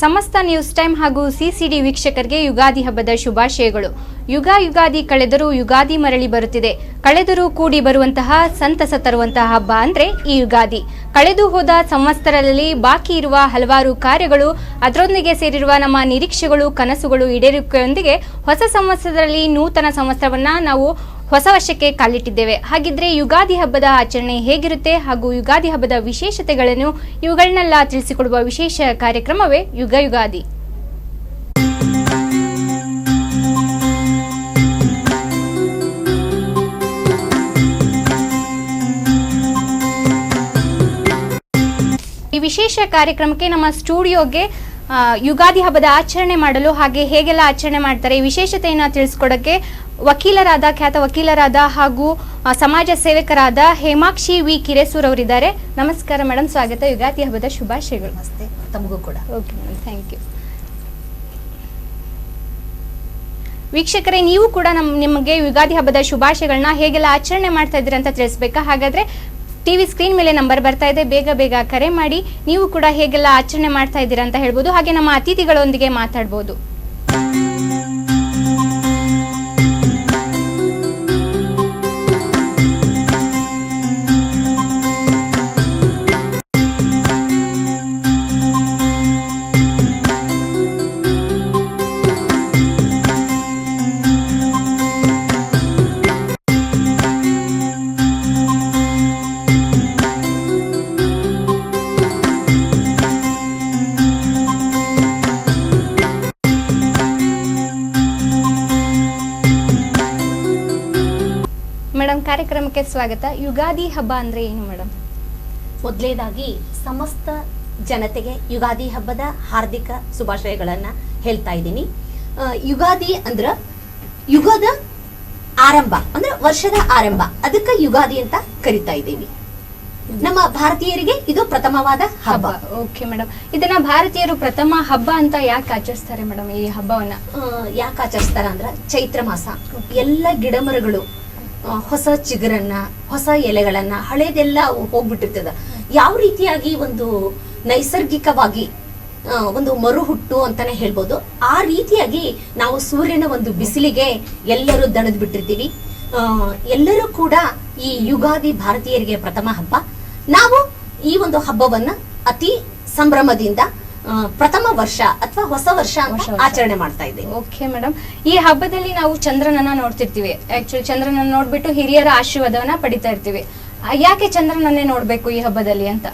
ಸಮಸ್ತ news time ಹಾಗೂ ಸಿಸಿಡಿ ವೀಕ್ಷಕರಿಗೆ ಯುಗಾದಿ ಹಬ್ಬದ ಶುಭಾಶಯಗಳು. ಯುಗಾದಿ ಕಳೆದರೂ ಯುಗಾದಿ ಮರಳಿ ಬರುತ್ತಿದೆ. ಕಳೆದರೂ ಕೂಡಿ ಬರುವಂತಹ ಸಂತಸ ತರುವಂತಹ ಹಬ್ಬ ಅಂದ್ರೆ ಈ ಯುಗಾದಿ. ಕಳೆದು ಹೋದ ಸಂವತ್ಸರದಲ್ಲಿ ಬಾಕಿ ಇರುವ ಹಲವಾರು ಕಾರ್ಯಗಳು, ಅದರೊಂದಿಗೆ ಸೇರಿರುವ ನಮ್ಮ ನಿರೀಕ್ಷೆಗಳು, ಕನಸುಗಳು ಈಡೇರಿಕೆಯೊಂದಿಗೆ ಹೊಸ ಸಂವತ್ಸರದಲ್ಲಿ ನೂತನ ಸಂವತ್ಸರವನ್ನ ನಾವು ಹೊಸ ವರ್ಷಕ್ಕೆ ಕಾಲಿಟ್ಟಿದ್ದೇವೆ. ಹಾಗಿದ್ರೆ ಯುಗಾದಿ ಹಬ್ಬದ ಆಚರಣೆ ಹೇಗಿರುತ್ತೆ ಹಾಗೂ ಯುಗಾದಿ ಹಬ್ಬದ ವಿಶೇಷತೆಗಳನ್ನು ಇವುಗಳನ್ನೆಲ್ಲ ತಿಳಿಸಿಕೊಡುವ ವಿಶೇಷ ಕಾರ್ಯಕ್ರಮವೇ ಯುಗಾದಿ. ಈ ವಿಶೇಷ ಕಾರ್ಯಕ್ರಮಕ್ಕೆ ನಮ್ಮ ಸ್ಟುಡಿಯೋಗೆ ಯುಗಾದಿ ಹಬ್ಬದ ಆಚರಣೆ ಮಾಡಲು ಹಾಗೆ ಹೇಗೆಲ್ಲ ಆಚರಣೆ ಮಾಡ್ತಾರೆ ಈ ವಿಶೇಷತೆಯನ್ನು ತಿಳಿಸ್ಕೊಡಕ್ಕೆ ಖ್ಯಾತ ವಕೀಲರಾದ ಹಾಗೂ ಸಮಾಜ ಸೇವಕರಾದ ಹೇಮಾಕ್ಷಿ ವಿ ಕಿರೇಸೂರ್ ಅವರಿದ್ದಾರೆ. ನಮಸ್ಕಾರ ಮೇಡಮ್, ಸ್ವಾಗತ. ಯುಗಾದಿ ಹಬ್ಬದ ಶುಭಾಶಯಗಳು. ನಮಸ್ತೆ, ತಮಗೂ ಕೂಡ. Okay madam, thank you. ವೀಕ್ಷಕರೇ, ನೀವು ಕೂಡ ನಿಮಗೆ ಯುಗಾದಿ ಹಬ್ಬದ ಶುಭಾಶಯಗಳನ್ನ ಹೇಗೆಲ್ಲ ಆಚರಣೆ ಮಾಡ್ತಾ ಇದ್ದೀರಾ ಅಂತ ತಿಳಿಸ್ಬೇಕಾ? ಹಾಗಾದ್ರೆ ಟಿವಿ ಸ್ಕ್ರೀನ್ ಮೇಲೆ ನಂಬರ್ ಬರ್ತಾ ಇದೆ, ಬೇಗ ಕರೆ ಮಾಡಿ ನೀವು ಕೂಡ ಹೇಗೆಲ್ಲ ಆಚರಣೆ ಮಾಡ್ತಾ ಇದ್ದೀರಾ ಅಂತ ಹೇಳ್ಬೋದು. ಹಾಗೆ ನಮ್ಮ ಅತಿಥಿಗಳೊಂದಿಗೆ ಮಾತಾಡ್ಬೋದು. ಮೇಡಮ್, ಕಾರ್ಯಕ್ರಮಕ್ಕೆ ಸ್ವಾಗತ. ಯುಗಾದಿ ಹಬ್ಬ ಅಂದ್ರೆ ಏನು ಮೇಡಮ್? ಮೊದಲನೇದಾಗಿ ಸಮಸ್ತ ಜನತೆಗೆ ಯುಗಾದಿ ಹಬ್ಬದ ಹಾರ್ದಿಕ ಶುಭಾಶಯಗಳನ್ನ ಹೇಳ್ತಾ ಇದ್ದೀನಿ. ಯುಗಾದಿ ಅಂದ್ರ ಯುಗದ ಆರಂಭ, ಅಂದ್ರೆ ವರ್ಷದ ಆರಂಭ, ಅದಕ್ಕೆ ಯುಗಾದಿ ಅಂತ ಕರಿತಾ ಇದ್ದೀವಿ. ನಮ್ಮ ಭಾರತೀಯರಿಗೆ ಇದು ಪ್ರಥಮವಾದ ಹಬ್ಬ. ಓಕೆ ಮೇಡಮ್, ಇದನ್ನ ಭಾರತೀಯರು ಪ್ರಥಮ ಹಬ್ಬ ಅಂತ ಯಾಕೆ ಆಚರಿಸ್ತಾರೆ ಮೇಡಮ್? ಈ ಹಬ್ಬವನ್ನ ಯಾಕೆ ಆಚರಿಸ್ತಾರ ಅಂದ್ರ ಚೈತ್ರ ಮಾಸ, ಎಲ್ಲ ಗಿಡ ಮರಗಳು ಹೊಸ ಚಿಗುರನ್ನ, ಹೊಸ ಎಲೆಗಳನ್ನ, ಹಳೇದೆಲ್ಲ ಹೋಗ್ಬಿಟ್ಟಿರ್ತದ. ಯಾವ ರೀತಿಯಾಗಿ ಒಂದು ನೈಸರ್ಗಿಕವಾಗಿ ಒಂದು ಮರು ಹುಟ್ಟು ಅಂತಾನೆ ಹೇಳ್ಬೋದು. ಆ ರೀತಿಯಾಗಿ ನಾವು ಸೂರ್ಯನ ಒಂದು ಬಿಸಿಲಿಗೆ ಎಲ್ಲರೂ ದಣದ್ ಬಿಟ್ಟಿರ್ತೀವಿ. ಎಲ್ಲರೂ ಕೂಡ ಈ ಯುಗಾದಿ ಭಾರತೀಯರಿಗೆ ಪ್ರಥಮ ಹಬ್ಬ. ನಾವು ಈ ಒಂದು ಹಬ್ಬವನ್ನ ಅತಿ ಸಂಭ್ರಮದಿಂದ ಪ್ರಥಮ ವರ್ಷ ಅಥವಾ ಹೊಸ ವರ್ಷ ಆಚರಣೆ ಮಾಡ್ತಾ ಇದ್ದೇವೆ. ಓಕೆ ಮೇಡಮ್, ಈ ಹಬ್ಬದಲ್ಲಿ ನಾವು ಚಂದ್ರನನ್ನ ನೋಡ್ತಿರ್ತೀವಿ. ಆಕ್ಚುಲಿ ಚಂದ್ರನನ್ನ ನೋಡ್ಬಿಟ್ಟು ಹಿರಿಯರ ಆಶೀರ್ವಾದವನ್ನ ಪಡಿತಾ ಇರ್ತೀವಿ. ಯಾಕೆ ಚಂದ್ರನನ್ನೇ ನೋಡ್ಬೇಕು ಈ ಹಬ್ಬದಲ್ಲಿ ಅಂತ?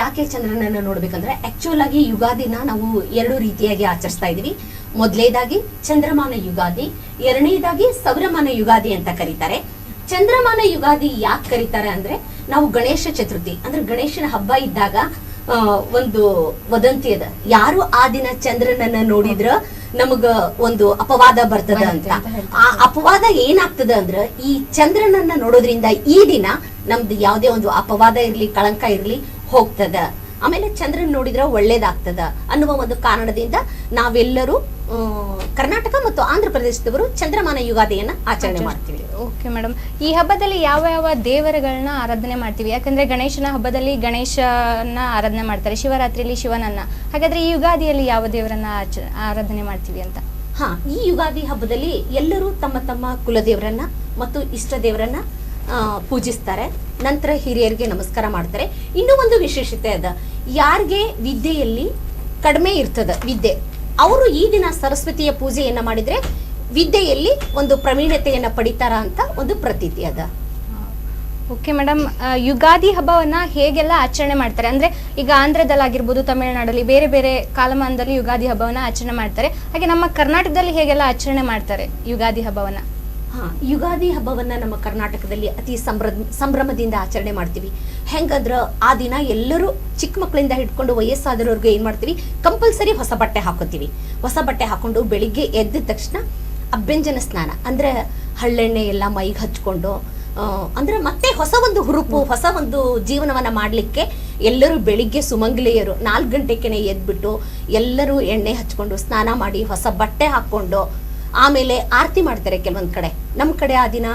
ಯಾಕೆ ಚಂದ್ರನನ್ನ ನೋಡ್ಬೇಕಂದ್ರೆ ಆಕ್ಚುಲ್ ಆಗಿ ಯುಗಾದಿನ ನಾವು ಎರಡು ರೀತಿಯಾಗಿ ಆಚರಿಸ್ತಾ ಇದೀವಿ. ಮೊದಲನೇದಾಗಿ ಚಂದ್ರಮಾನ ಯುಗಾದಿ, ಎರಡನೇದಾಗಿ ಸೌರಮಾನ ಯುಗಾದಿ ಅಂತ ಕರೀತಾರೆ. ಚಂದ್ರಮಾನ ಯುಗಾದಿ ಯಾಕೆ ಕರೀತಾರೆ ಅಂದ್ರೆ, ನಾವು ಗಣೇಶ ಚತುರ್ಥಿ ಅಂದ್ರೆ ಗಣೇಶನ ಹಬ್ಬ ಇದ್ದಾಗ ಒಂದು ವದಂತಿ ಅದ, ಯಾರು ಆ ದಿನ ಚಂದ್ರನನ್ನ ನೋಡಿದ್ರ ನಮಗ ಒಂದು ಅಪವಾದ ಬರ್ತದ ಅಂತ. ಆ ಅಪವಾದ ಏನಾಗ್ತದ ಅಂದ್ರ, ಈ ಚಂದ್ರನನ್ನ ನೋಡೋದ್ರಿಂದ ಈ ದಿನ ನಮ್ದು ಯಾವುದೇ ಒಂದು ಅಪವಾದ ಇರ್ಲಿ, ಕಳಂಕ ಇರ್ಲಿ, ಹೋಗ್ತದ. ಆಮೇಲೆ ಚಂದ್ರನ್ ನೋಡಿದ್ರ ಒಳ್ಳೇದಾಗ್ತದ ಅನ್ನುವ ಒಂದು ಕಾರಣದಿಂದ ನಾವೆಲ್ಲರೂ ಕರ್ನಾಟಕ ಮತ್ತು ಆಂಧ್ರ ಪ್ರದೇಶದವರು ಚಂದ್ರಮಾನ ಯುಗಾದಿಯನ್ನ ಆಚರಣೆ ಮಾಡ್ತೀವಿ. ಓಕೆ ಮೇಡಮ್, ಈ ಹಬ್ಬದಲ್ಲಿ ಯಾವ ಯಾವ ದೇವರುಗಳನ್ನ ಆರಾಧನೆ ಮಾಡ್ತೀವಿ? ಯಾಕಂದ್ರೆ ಗಣೇಶನ ಹಬ್ಬದಲ್ಲಿ ಗಣೇಶನ ಆರಾಧನೆ ಮಾಡ್ತಾರೆ, ಶಿವರಾತ್ರಿಯಲ್ಲಿ ಶಿವನನ್ನ. ಹಾಗಾದ್ರೆ ಈ ಯುಗಾದಿಯಲ್ಲಿ ಯಾವ ದೇವರನ್ನ ಆರಾಧನೆ ಮಾಡ್ತೀವಿ ಅಂತ? ಈ ಯುಗಾದಿ ಹಬ್ಬದಲ್ಲಿ ಎಲ್ಲರೂ ತಮ್ಮ ತಮ್ಮ ಕುಲದೇವರನ್ನ ಮತ್ತು ಇಷ್ಟ ದೇವರನ್ನ ಪೂಜಿಸ್ತಾರೆ. ನಂತರ ಹಿರಿಯರಿಗೆ ನಮಸ್ಕಾರ ಮಾಡ್ತಾರೆ. ಇನ್ನೂ ಒಂದು ವಿಶೇಷತೆ ಅದ, ಯಾರಿಗೆ ವಿದ್ಯೆಯಲ್ಲಿ ಕಡಿಮೆ ಇರ್ತದ ವಿದ್ಯೆ, ಅವರು ಈ ದಿನ ಸರಸ್ವತಿಯ ಪೂಜೆಯನ್ನ ಮಾಡಿದ್ರೆ ವಿದ್ಯೆಯಲ್ಲಿ ಒಂದು ಪ್ರವೀಣತೆಯನ್ನ ಪಡಿತಾರ ಅಂತ ಒಂದು ಪ್ರತೀತಿ ಅದ. ಓಕೆ ಮೇಡಮ್, ಯುಗಾದಿ ಹಬ್ಬವನ್ನ ಹೇಗೆಲ್ಲ ಆಚರಣೆ ಮಾಡ್ತಾರೆ ಅಂದ್ರೆ, ಈಗ ಆಂಧ್ರದಲ್ಲಾಗಿರ್ಬೋದು, ತಮಿಳುನಾಡಲ್ಲಿ ಬೇರೆ ಬೇರೆ ಕಾಲಮಾನದಲ್ಲಿ ಯುಗಾದಿ ಹಬ್ಬವನ್ನ ಆಚರಣೆ ಮಾಡ್ತಾರೆ. ಹಾಗೆ ನಮ್ಮ ಕರ್ನಾಟಕದಲ್ಲಿ ಹೇಗೆಲ್ಲ ಆಚರಣೆ ಮಾಡ್ತಾರೆ ಯುಗಾದಿ ಹಬ್ಬವನ್ನ? ಯುಗಾದಿ ಹಬ್ಬವನ್ನ ನಮ್ಮ ಕರ್ನಾಟಕದಲ್ಲಿ ಅತಿ ಸಂಭ್ರಮದಿಂದ ಆಚರಣೆ ಮಾಡ್ತೀವಿ. ಹೆಂಗಂದ್ರ ಆ ದಿನ ಎಲ್ಲರೂ ಚಿಕ್ಕ ಮಕ್ಕಳಿಂದ ಹಿಡ್ಕೊಂಡು ವಯಸ್ಸಾದವ್ರಿಗೆ ಏನ್ ಮಾಡ್ತೀವಿ, ಕಂಪಲ್ಸರಿ ಹೊಸ ಬಟ್ಟೆ ಹಾಕೋತೀವಿ. ಹೊಸ ಬಟ್ಟೆ ಹಾಕೊಂಡು ಬೆಳಿಗ್ಗೆ ಎದ್ದ ತಕ್ಷಣ ಅಭ್ಯಂಜನ ಸ್ನಾನ ಅಂದ್ರೆ ಹಳ್ಳೆಣ್ಣೆ ಎಲ್ಲ ಮೈಗೆ ಹಚ್ಕೊಂಡು, ಅಂದ್ರೆ ಮತ್ತೆ ಹೊಸ ಒಂದು ಹುರುಪು, ಹೊಸ ಒಂದು ಜೀವನವನ್ನ ಮಾಡ್ಲಿಕ್ಕೆ ಎಲ್ಲರೂ ಬೆಳಿಗ್ಗೆ ಸುಮಂಗಲಿಯರು 4 ಗಂಟೆಗೆ ಎದ್ಬಿಟ್ಟು ಎಲ್ಲರೂ ಎಣ್ಣೆ ಹಚ್ಕೊಂಡು ಸ್ನಾನ ಮಾಡಿ ಹೊಸ ಬಟ್ಟೆ ಹಾಕೊಂಡು ಆಮೇಲೆ ಆರತಿ ಮಾಡ್ತಾರೆ. ಕೆಲವೊಂದ್ ಕಡೆ, ನಮ್ ಕಡೆ ಆ ದಿನ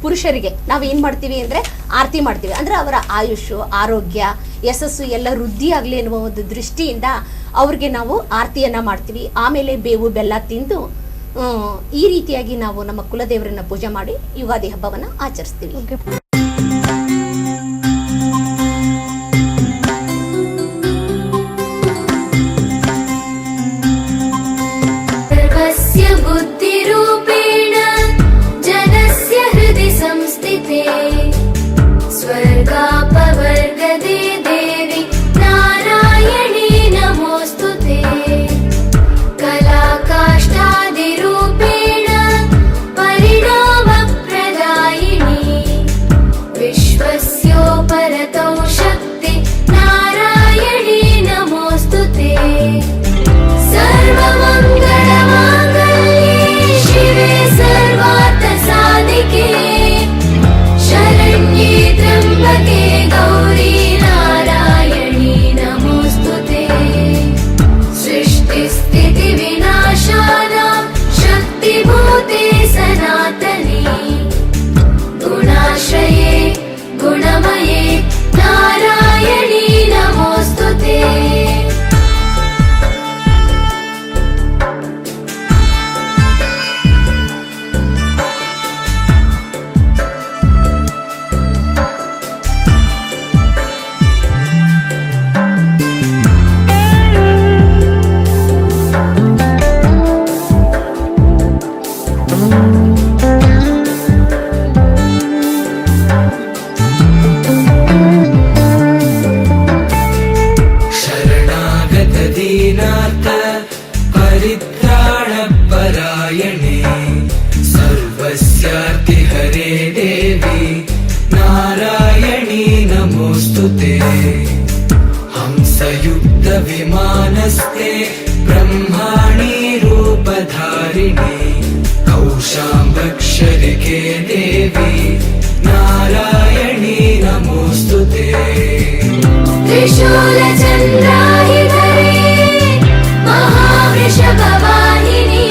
ಪುರುಷರಿಗೆ ನಾವು ಏನ್ ಮಾಡ್ತೀವಿ ಅಂದ್ರೆ ಆರತಿ ಮಾಡ್ತೀವಿ, ಅಂದ್ರೆ ಅವರ ಆಯುಷ್, ಆರೋಗ್ಯ, ಯಶಸ್ಸು ಎಲ್ಲ ವೃದ್ಧಿ ಆಗ್ಲಿ ಎನ್ನುವ ಒಂದು ದೃಷ್ಟಿಯಿಂದ ಅವ್ರಿಗೆ ನಾವು ಆರತಿಯನ್ನ ಮಾಡ್ತೀವಿ. ಆಮೇಲೆ ಬೇವು ಬೆಲ್ಲ ತಿಂದು ಈ ರೀತಿಯಾಗಿ ನಾವು ನಮ್ಮ ಕುಲದೇವರನ್ನ ಪೂಜೆ ಮಾಡಿ ಯುಗಾದಿ ಹಬ್ಬವನ್ನ ಆಚರಿಸ್ತೀವಿ. बुद्धिरूपेण जनस्य हृदि संस्थिते स्वर्गापवर्गदे देवी नारायणी नमोऽस्तुते कलाकाष्ठादिरूपेण परिणामप्रदायिनी विश्वस्योपरतौ शक्ति नारायणी नमोऽस्तुते सर्वमङ्गलमाङ्गल्ये शिवे सर्वार्थसाधिके शरण्ये त्र्यम्बके गौरी नारायणी नमोऽस्तुते सृष्टिस्थितिविनाशानां शक्तिभूते सनातने गुणाश्रये गुणमये नारायणी नमोऽस्तुते परित्राणपरायणे सर्वस्यार्तिहरे देवी नारायणी नमोऽस्तुते हंसयुक्तविमानस्ते ब्रह्माणि रूपधारिणे कौशाम्बक्षरिके देवी नारायणी नमोऽस्तुते त्रिशूलचन्द्राहिधरे महावृषभवाहिनी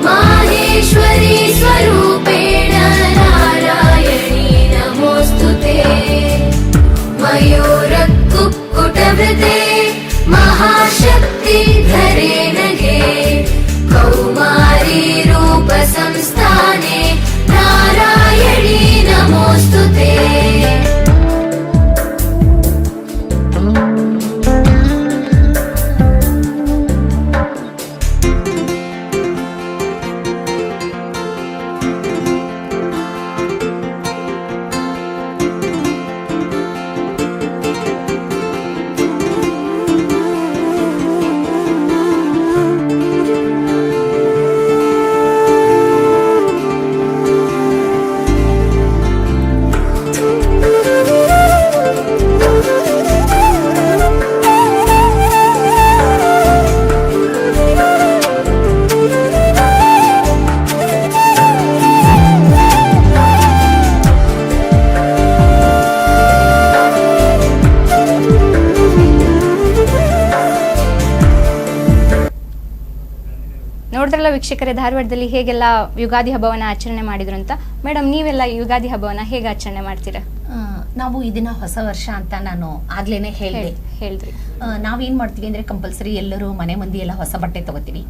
माहेश्वरी स्वरूपेण नारायणी नमोऽस्तुते मयूरकुक्कुटवृते महाशक्तिधरे नगे कौमारी रूपसंस्थाने नारायणी नमोऽस्तुते ನೋಡಿದ್ರಲ್ಲ ವೀಕ್ಷಕರೇ, ಧಾರವಾಡದಲ್ಲಿ ಹೇಗೆಲ್ಲ ಯುಗಾದಿ ಹಬ್ಬವನ್ನ ಆಚರಣೆ ಮಾಡಿದ್ರು ಅಂತ. ಮೇಡಮ್, ನೀವೆಲ್ಲ ಯುಗಾದಿ ಹಬ್ಬವನ್ನ ಹೇಗೆ ಆಚರಣೆ ಮಾಡ್ತೀರಾ? ನಾವು ಇದನ್ನ ಹೊಸ ವರ್ಷ ಅಂತ ನಾನು ಆಗ್ಲೇನೆ ಹೇಳಿದ್ರಿ. ನಾವೇನ್ ಮಾಡ್ತೀವಿ ಅಂದ್ರೆ ಕಂಪಲ್ಸರಿ ಎಲ್ಲರೂ ಮನೆ ಮಂದಿ ಎಲ್ಲ ಹೊಸ ಬಟ್ಟೆ ತಗೋತೀವಿ.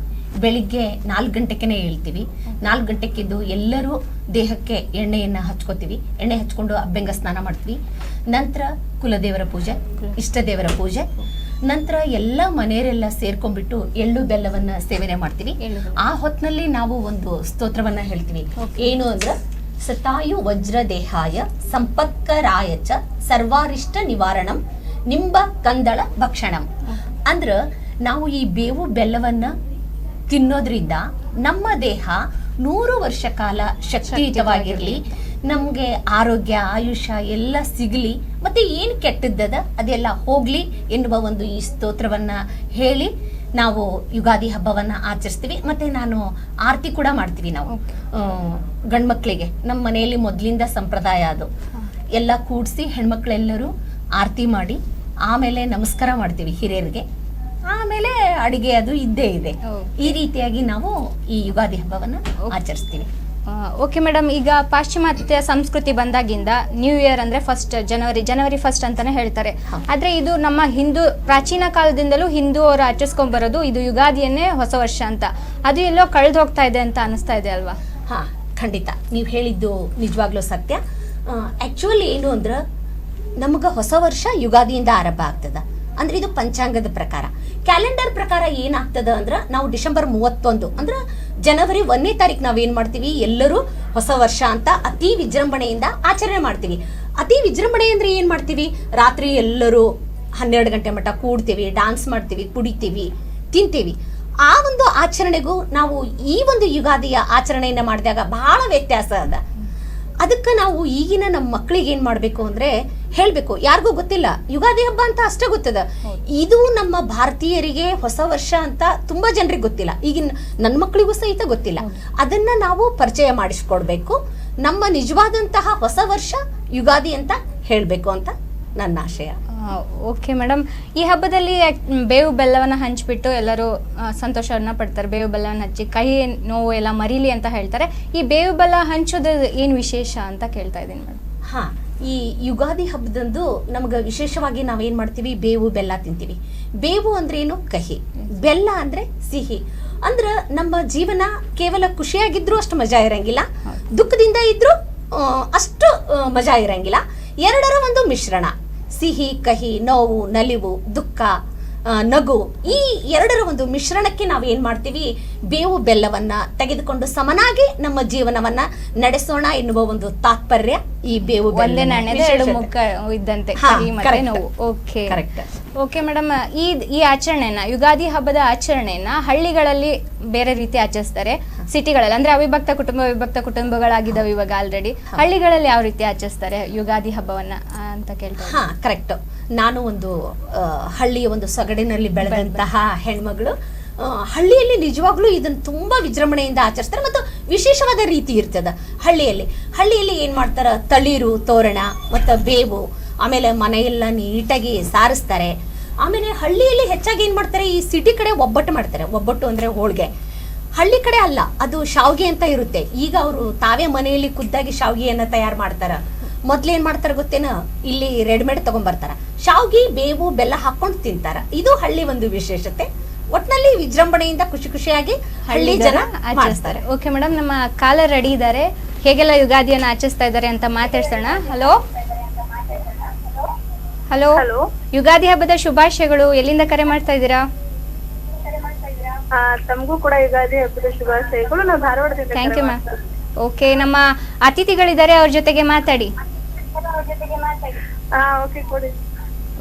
ಬೆಳಿಗ್ಗೆ 4 ಗಂಟೆಗೆ ಹೇಳ್ತೀವಿ. 4 ಗಂಟೆಗೆದ್ದು ಎಲ್ಲರೂ ದೇಹಕ್ಕೆ ಎಣ್ಣೆಯನ್ನ ಹಚ್ಕೋತೀವಿ. ಎಣ್ಣೆ ಹಚ್ಕೊಂಡು ಅಭ್ಯಂಗ ಸ್ನಾನ ಮಾಡ್ತೀವಿ. ನಂತರ ಕುಲದೇವರ ಪೂಜೆ, ಇಷ್ಟ ದೇವರ ಪೂಜೆ, ನಂತರ ಎಲ್ಲ ಮನೆಯವರೆಲ್ಲ ಸೇರ್ಕೊಂಡ್ಬಿಟ್ಟು ಎಳ್ಳು ಬೆಲ್ಲವನ್ನ ಸೇವನೆ ಮಾಡ್ತೀವಿ. ಆ ಹೊತ್ತಿನಲ್ಲಿ ನಾವು ಒಂದು ಸ್ತೋತ್ರವನ್ನ ಹೇಳ್ತೀವಿ. ಏನು ಅಂದ್ರೆ ಸತಾಯು ವಜ್ರ ದೇಹಾಯ ಸಂಪತ್ಕರಾಯ ಚ ಸರ್ವಾರಿಷ್ಟ ನಿವಾರಣಂ ನಿಂಬ ಕಂದಳ ಭಕ್ಷಣಂ. ಅಂದ್ರ ನಾವು ಈ ಬೇವು ಬೆಲ್ಲವನ್ನ ತಿನ್ನೋದ್ರಿಂದ ನಮ್ಮ ದೇಹ 100 ವರ್ಷ ಕಾಲ ಶಕ್ತಿಯುತವಾಗಿರ್ಲಿ, ನಮ್ಗೆ ಆರೋಗ್ಯ, ಆಯುಷ್ಯ ಎಲ್ಲ ಸಿಗಲಿ, ಮತ್ತೆ ಏನ್ ಕೆಟ್ಟದ್ದದ ಅದೆಲ್ಲ ಹೋಗ್ಲಿ ಎನ್ನುವ ಒಂದು ಈ ಸ್ತೋತ್ರವನ್ನ ಹೇಳಿ ನಾವು ಯುಗಾದಿ ಹಬ್ಬವನ್ನ ಆಚರಿಸ್ತೀವಿ. ಮತ್ತೆ ನಾನು ಆರತಿ ಕೂಡ ಮಾಡ್ತೀವಿ. ನಾವು ಗಂಡ್ಮಕ್ಳಿಗೆ ನಮ್ಮ ಮನೆಯಲ್ಲಿ ಮೊದ್ಲಿಂದ ಸಂಪ್ರದಾಯ ಅದು. ಎಲ್ಲ ಕೂಡಿಸಿ ಹೆಣ್ಮಕ್ಳೆಲ್ಲರೂ ಆರತಿ ಮಾಡಿ ಆಮೇಲೆ ನಮಸ್ಕಾರ ಮಾಡ್ತೀವಿ ಹಿರಿಯರಿಗೆ. ಆಮೇಲೆ ಅಡಿಗೆ ಅದು ಇದ್ದೇ ಇದೆ. ಈ ರೀತಿಯಾಗಿ ನಾವು ಈ ಯುಗಾದಿ ಹಬ್ಬವನ್ನ ಆಚರಿಸ್ತೀವಿ. ಓಕೆ ಮೇಡಮ್, ಈಗ ಪಾಶ್ಚಿಮಾತ್ಯ ಸಂಸ್ಕೃತಿ ಬಂದಾಗಿಂದ ನ್ಯೂ ಇಯರ್ ಅಂದ್ರೆ ಜನವರಿ ಫಸ್ಟ್ ಅಂತಾನೆ ಹೇಳ್ತಾರೆ. ಆದ್ರೆ ಇದು ನಮ್ಮ ಹಿಂದೂ ಪ್ರಾಚೀನ ಕಾಲದಿಂದಲೂ ಹಿಂದೂ ಅವರು ಆಚರಿಸ್ಕೊಂಡ್ ಬರೋದು ಇದು ಯುಗಾದಿಯನ್ನೇ ಹೊಸ ವರ್ಷ ಅಂತ. ಅದು ಎಲ್ಲೋ ಕಳೆದು ಹೋಗ್ತಾ ಇದೆ ಅಂತ ಅನಿಸ್ತಾ ಇದೆ ಅಲ್ವಾ? ಹಾ, ಖಂಡಿತ ನೀವು ಹೇಳಿದ್ದು ನಿಜವಾಗ್ಲೂ ಸತ್ಯ. ಆಕ್ಚುಲಿ ಏನು ಅಂದ್ರೆ ನಮ್ಗೆ ಹೊಸ ವರ್ಷ ಯುಗಾದಿಯಿಂದ ಆರಂಭ ಆಗ್ತದ. ಅಂದ್ರೆ ಇದು ಪಂಚಾಂಗದ ಪ್ರಕಾರ. ಕ್ಯಾಲೆಂಡರ್ ಪ್ರಕಾರ ಏನಾಗ್ತದ ಅಂದ್ರೆ ನಾವು ಡಿಸೆಂಬರ್ 31 ಅಂದ್ರೆ ಜನವರಿ 1ನೇ ತಾರೀಕು ನಾವೇನ್ ಮಾಡ್ತೀವಿ, ಎಲ್ಲರೂ ಹೊಸ ವರ್ಷ ಅಂತ ಅತಿ ವಿಜೃಂಭಣೆಯಿಂದ ಆಚರಣೆ ಮಾಡ್ತೀವಿ. ಅತಿ ವಿಜೃಂಭಣೆ ಅಂದ್ರೆ ಏನ್ ಮಾಡ್ತೀವಿ, ರಾತ್ರಿ ಎಲ್ಲರೂ 12 ಗಂಟೆ ಮಟ್ಟ ಕೂಡ್ತೀವಿ, ಡಾನ್ಸ್ ಮಾಡ್ತೀವಿ, ಕುಡಿತೀವಿ, ತಿಂತೀವಿ. ಆ ಒಂದು ಆಚರಣೆಗೂ ನಾವು ಈ ಒಂದು ಯುಗಾದಿಯ ಆಚರಣೆಯನ್ನ ಮಾಡಿದಾಗ ಬಹಳ ವ್ಯತ್ಯಾಸ ಅದ. ಅದಕ್ಕೆ ನಾವು ಈಗಿನ ನಮ್ಮ ಮಕ್ಕಳಿಗೆ ಏನ್ ಮಾಡ್ಬೇಕು ಅಂದ್ರೆ ಹೇಳ್ಬೇಕು, ಯಾರಿಗೂ ಗೊತ್ತಿಲ್ಲ ಯುಗಾದಿ ಹಬ್ಬ ಅಂತ ಅಷ್ಟೇ ಗೊತ್ತದ. ಇದು ನಮ್ಮ ಭಾರತೀಯರಿಗೆ ಹೊಸ ವರ್ಷ ಅಂತ ತುಂಬಾ ಜನರಿಗೆ ಗೊತ್ತಿಲ್ಲ. ಈಗಿನ ನನ್ನ ಮಕ್ಕಳಿಗೂ ಸಹಿತ ಗೊತ್ತಿಲ್ಲ. ಅದನ್ನ ನಾವು ಪರಿಚಯ ಮಾಡಿಸ್ಕೊಡ್ಬೇಕು. ನಮ್ಮ ನಿಜವಾದಂತಹ ಹೊಸ ವರ್ಷ ಯುಗಾದಿ ಅಂತ ಹೇಳ್ಬೇಕು ಅಂತ ನನ್ನ ಆಶಯ. ಓಕೆ ಮೇಡಮ್, ಈ ಹಬ್ಬದಲ್ಲಿ ಬೇವು ಬೆಲ್ಲವನ್ನ ಹಂಚ್ಬಿಟ್ಟು ಎಲ್ಲರೂ ಸಂತೋಷವನ್ನ ಪಡ್ತಾರೆ. ಬೇವು ಬೆಲ್ಲವನ್ನ ಹಂಚಿ ಕಹಿ ನೋವು ಎಲ್ಲ ಮರೀಲಿ ಅಂತ ಹೇಳ್ತಾರೆ. ಈ ಬೇವು ಬೆಲ್ಲ ಹಂಚೋದು ಏನ್ ವಿಶೇಷ ಅಂತ ಕೇಳ್ತಾ ಇದ್ದೀನಿ ಮೇಡಮ್. ಹಾ, ಈ ಯುಗಾದಿ ಹಬ್ಬದಂದು ನಮ್ಗೆ ವಿಶೇಷವಾಗಿ ನಾವೇನ್ ಮಾಡ್ತೀವಿ, ಬೇವು ಬೆಲ್ಲ ತಿಂತೀವಿ. ಬೇವು ಅಂದ್ರೆ ಏನು, ಕಹಿ. ಬೆಲ್ಲ ಅಂದ್ರೆ ಸಿಹಿ. ಅಂದ್ರ ನಮ್ಮ ಜೀವನ ಕೇವಲ ಖುಷಿಯಾಗಿದ್ರು ಅಷ್ಟು ಮಜಾ ಇರಂಗಿಲ್ಲ, ದುಃಖದಿಂದ ಇದ್ರು ಅಷ್ಟು ಮಜಾ ಇರಂಗಿಲ್ಲ. ಎರಡರ ಒಂದು ಮಿಶ್ರಣ, ಸಿಹಿ, ಕಹಿ, ನೋವು, ನಲಿವು, ದುಃಖ, ನಗು, ಈ ಎರಡರ ಒಂದು ಮಿಶ್ರಣಕ್ಕೆ ನಾವು ಏನ್ ಮಾಡ್ತೀವಿ, ಬೇವು ಬೆಲ್ಲವನ್ನ ತೆಗೆದುಕೊಂಡು ಸಮನಾಗಿ ನಮ್ಮ ಜೀವನವನ್ನ ನಡೆಸೋಣ ಎನ್ನುವ ಒಂದು ತಾತ್ಪರ್ಯ ಈ ಬೇವು ಒಂದೇ ನಾಣ್ಯದ ಎರಡು ಮುಖ ಇದ್ದಂತೆ, ಕಹಿ ಮತ್ತೆ ನೋವು. ಓಕೆ, ಓಕೆ ಮೇಡಮ್, ಈ ಆಚರಣೆನ, ಯುಗಾದಿ ಹಬ್ಬದ ಆಚರಣೆಯನ್ನ ಹಳ್ಳಿಗಳಲ್ಲಿ ಬೇರೆ ರೀತಿ ಆಚರಿಸ್ತಾರೆ, ಸಿಟಿಗಳಲ್ಲಿ ಅಂದ್ರೆ ವಿಭಕ್ತ ಕುಟುಂಬಗಳಾಗಿದ್ದಾವೆ ಇವಾಗ ಆಲ್ರೆಡಿ. ಹಳ್ಳಿಗಳಲ್ಲಿ ಯಾವ ರೀತಿ ಆಚರಿಸ್ತಾರೆ ಯುಗಾದಿ ಹಬ್ಬವನ್ನ ಅಂತ ಕೇಳ್ತಾರೆ. ಹಾ, ಕರೆಕ್ಟ್. ನಾನು ಒಂದು ಹಳ್ಳಿಯ ಒಂದು ಸೊಗಡಿನಲ್ಲಿ ಬೆಳೆದಂತಹ ಹೆಣ್ಮಗಳು. ಹಳ್ಳಿಯಲ್ಲಿ ನಿಜವಾಗ್ಲೂ ಇದನ್ನ ತುಂಬಾ ವಿಜೃಂಭಣೆಯಿಂದ ಆಚರಿಸ್ತಾರೆ ಮತ್ತು ವಿಶೇಷವಾದ ರೀತಿ ಇರ್ತದ. ಹಳ್ಳಿಯಲ್ಲಿ ಏನ್ ಮಾಡ್ತಾರ, ತಳಿರು ತೋರಣ ಮತ್ತು ಬೇವು, ಆಮೇಲೆ ಮನೆಯೆಲ್ಲ ನೀಟಾಗಿ ಸಾರಿಸ್ತಾರೆ. ಆಮೇಲೆ ಹಳ್ಳಿಯಲ್ಲಿ ಹೆಚ್ಚಾಗಿ ಏನ್ ಮಾಡ್ತಾರೆ, ಈ ಸಿಟಿ ಕಡೆ ಒಬ್ಬಟ್ಟು ಮಾಡ್ತಾರೆ. ಒಬ್ಬಟ್ಟು ಅಂದ್ರೆ ಹೋಳಿಗೆ. ಹಳ್ಳಿ ಕಡೆ ಅಲ್ಲ, ಅದು ಶಾವ್ಗೆ ಅಂತ ಇರುತ್ತೆ. ಈಗ ಅವರು ತಾವೇ ಮನೆಯಲ್ಲಿ ಖುದ್ದಾಗಿ ಶಾವ್ಗೆಯನ್ನ ತಯಾರು ಮಾಡ್ತಾರ. ಮೊದ್ಲೇನ್ ಮಾಡ್ತಾರ ಗೊತ್ತೇನ, ಇಲ್ಲಿ ರೆಡಿಮೇಡ್ ತಗೊಂಡ್ಬರ್ತಾರ. ಶಾವ್ಗಿ, ಬೇವು, ಬೆಲ್ಲ ಹಾಕೊಂಡು ತಿಂತಾರ. ಇದು ಹಳ್ಳಿ ಒಂದು ವಿಶೇಷತೆ. ಒಟ್ನಲ್ಲಿ ವಿಜೃಂಭಣೆಯಿಂದ ಖುಷಿ ಖುಷಿಯಾಗಿ ಹಳ್ಳಿ ಜನ ಆಚರಿಸ್ತಾರೆ. ಓಕೆ ಮೇಡಮ್, ನಮ್ಮ ಕಾಲರ್ ರೆಡಿ ಇದ್ದಾರೆ, ಹೇಗೆಲ್ಲ ಯುಗಾದಿಯನ್ನ ಆಚರಿಸ್ತಾ ಇದ್ದಾರೆ ಅಂತ ಮಾತಾಡ್ಸೋಣ. ಹಲೋ ಹಲೋ, ಯುಗಾದಿ ಹಬ್ಬದ ಶುಭಾಶಯಗಳು. ಎಲ್ಲಿಂದ ಕರೆ ಮಾಡ್ತಾ ಇದ್ದೀರಾ? ತಮಗೂ ಕೂಡ ಯುಗಾದಿ ಹಬ್ಬದ ಶುಭಾಶಯಗಳು. ನಾವು ಧಾರವಾಡದಿಂದ. Thank you ma'am. ಓಕೆ, ನಮ್ಮ ಅತಿಥಿಗಳಿದ್ದಾರೆ, ಅವ್ರ ಜೊತೆಗೆ ಮಾತಾಡಿ. ಓಕೆ, ಕೊಡಿ.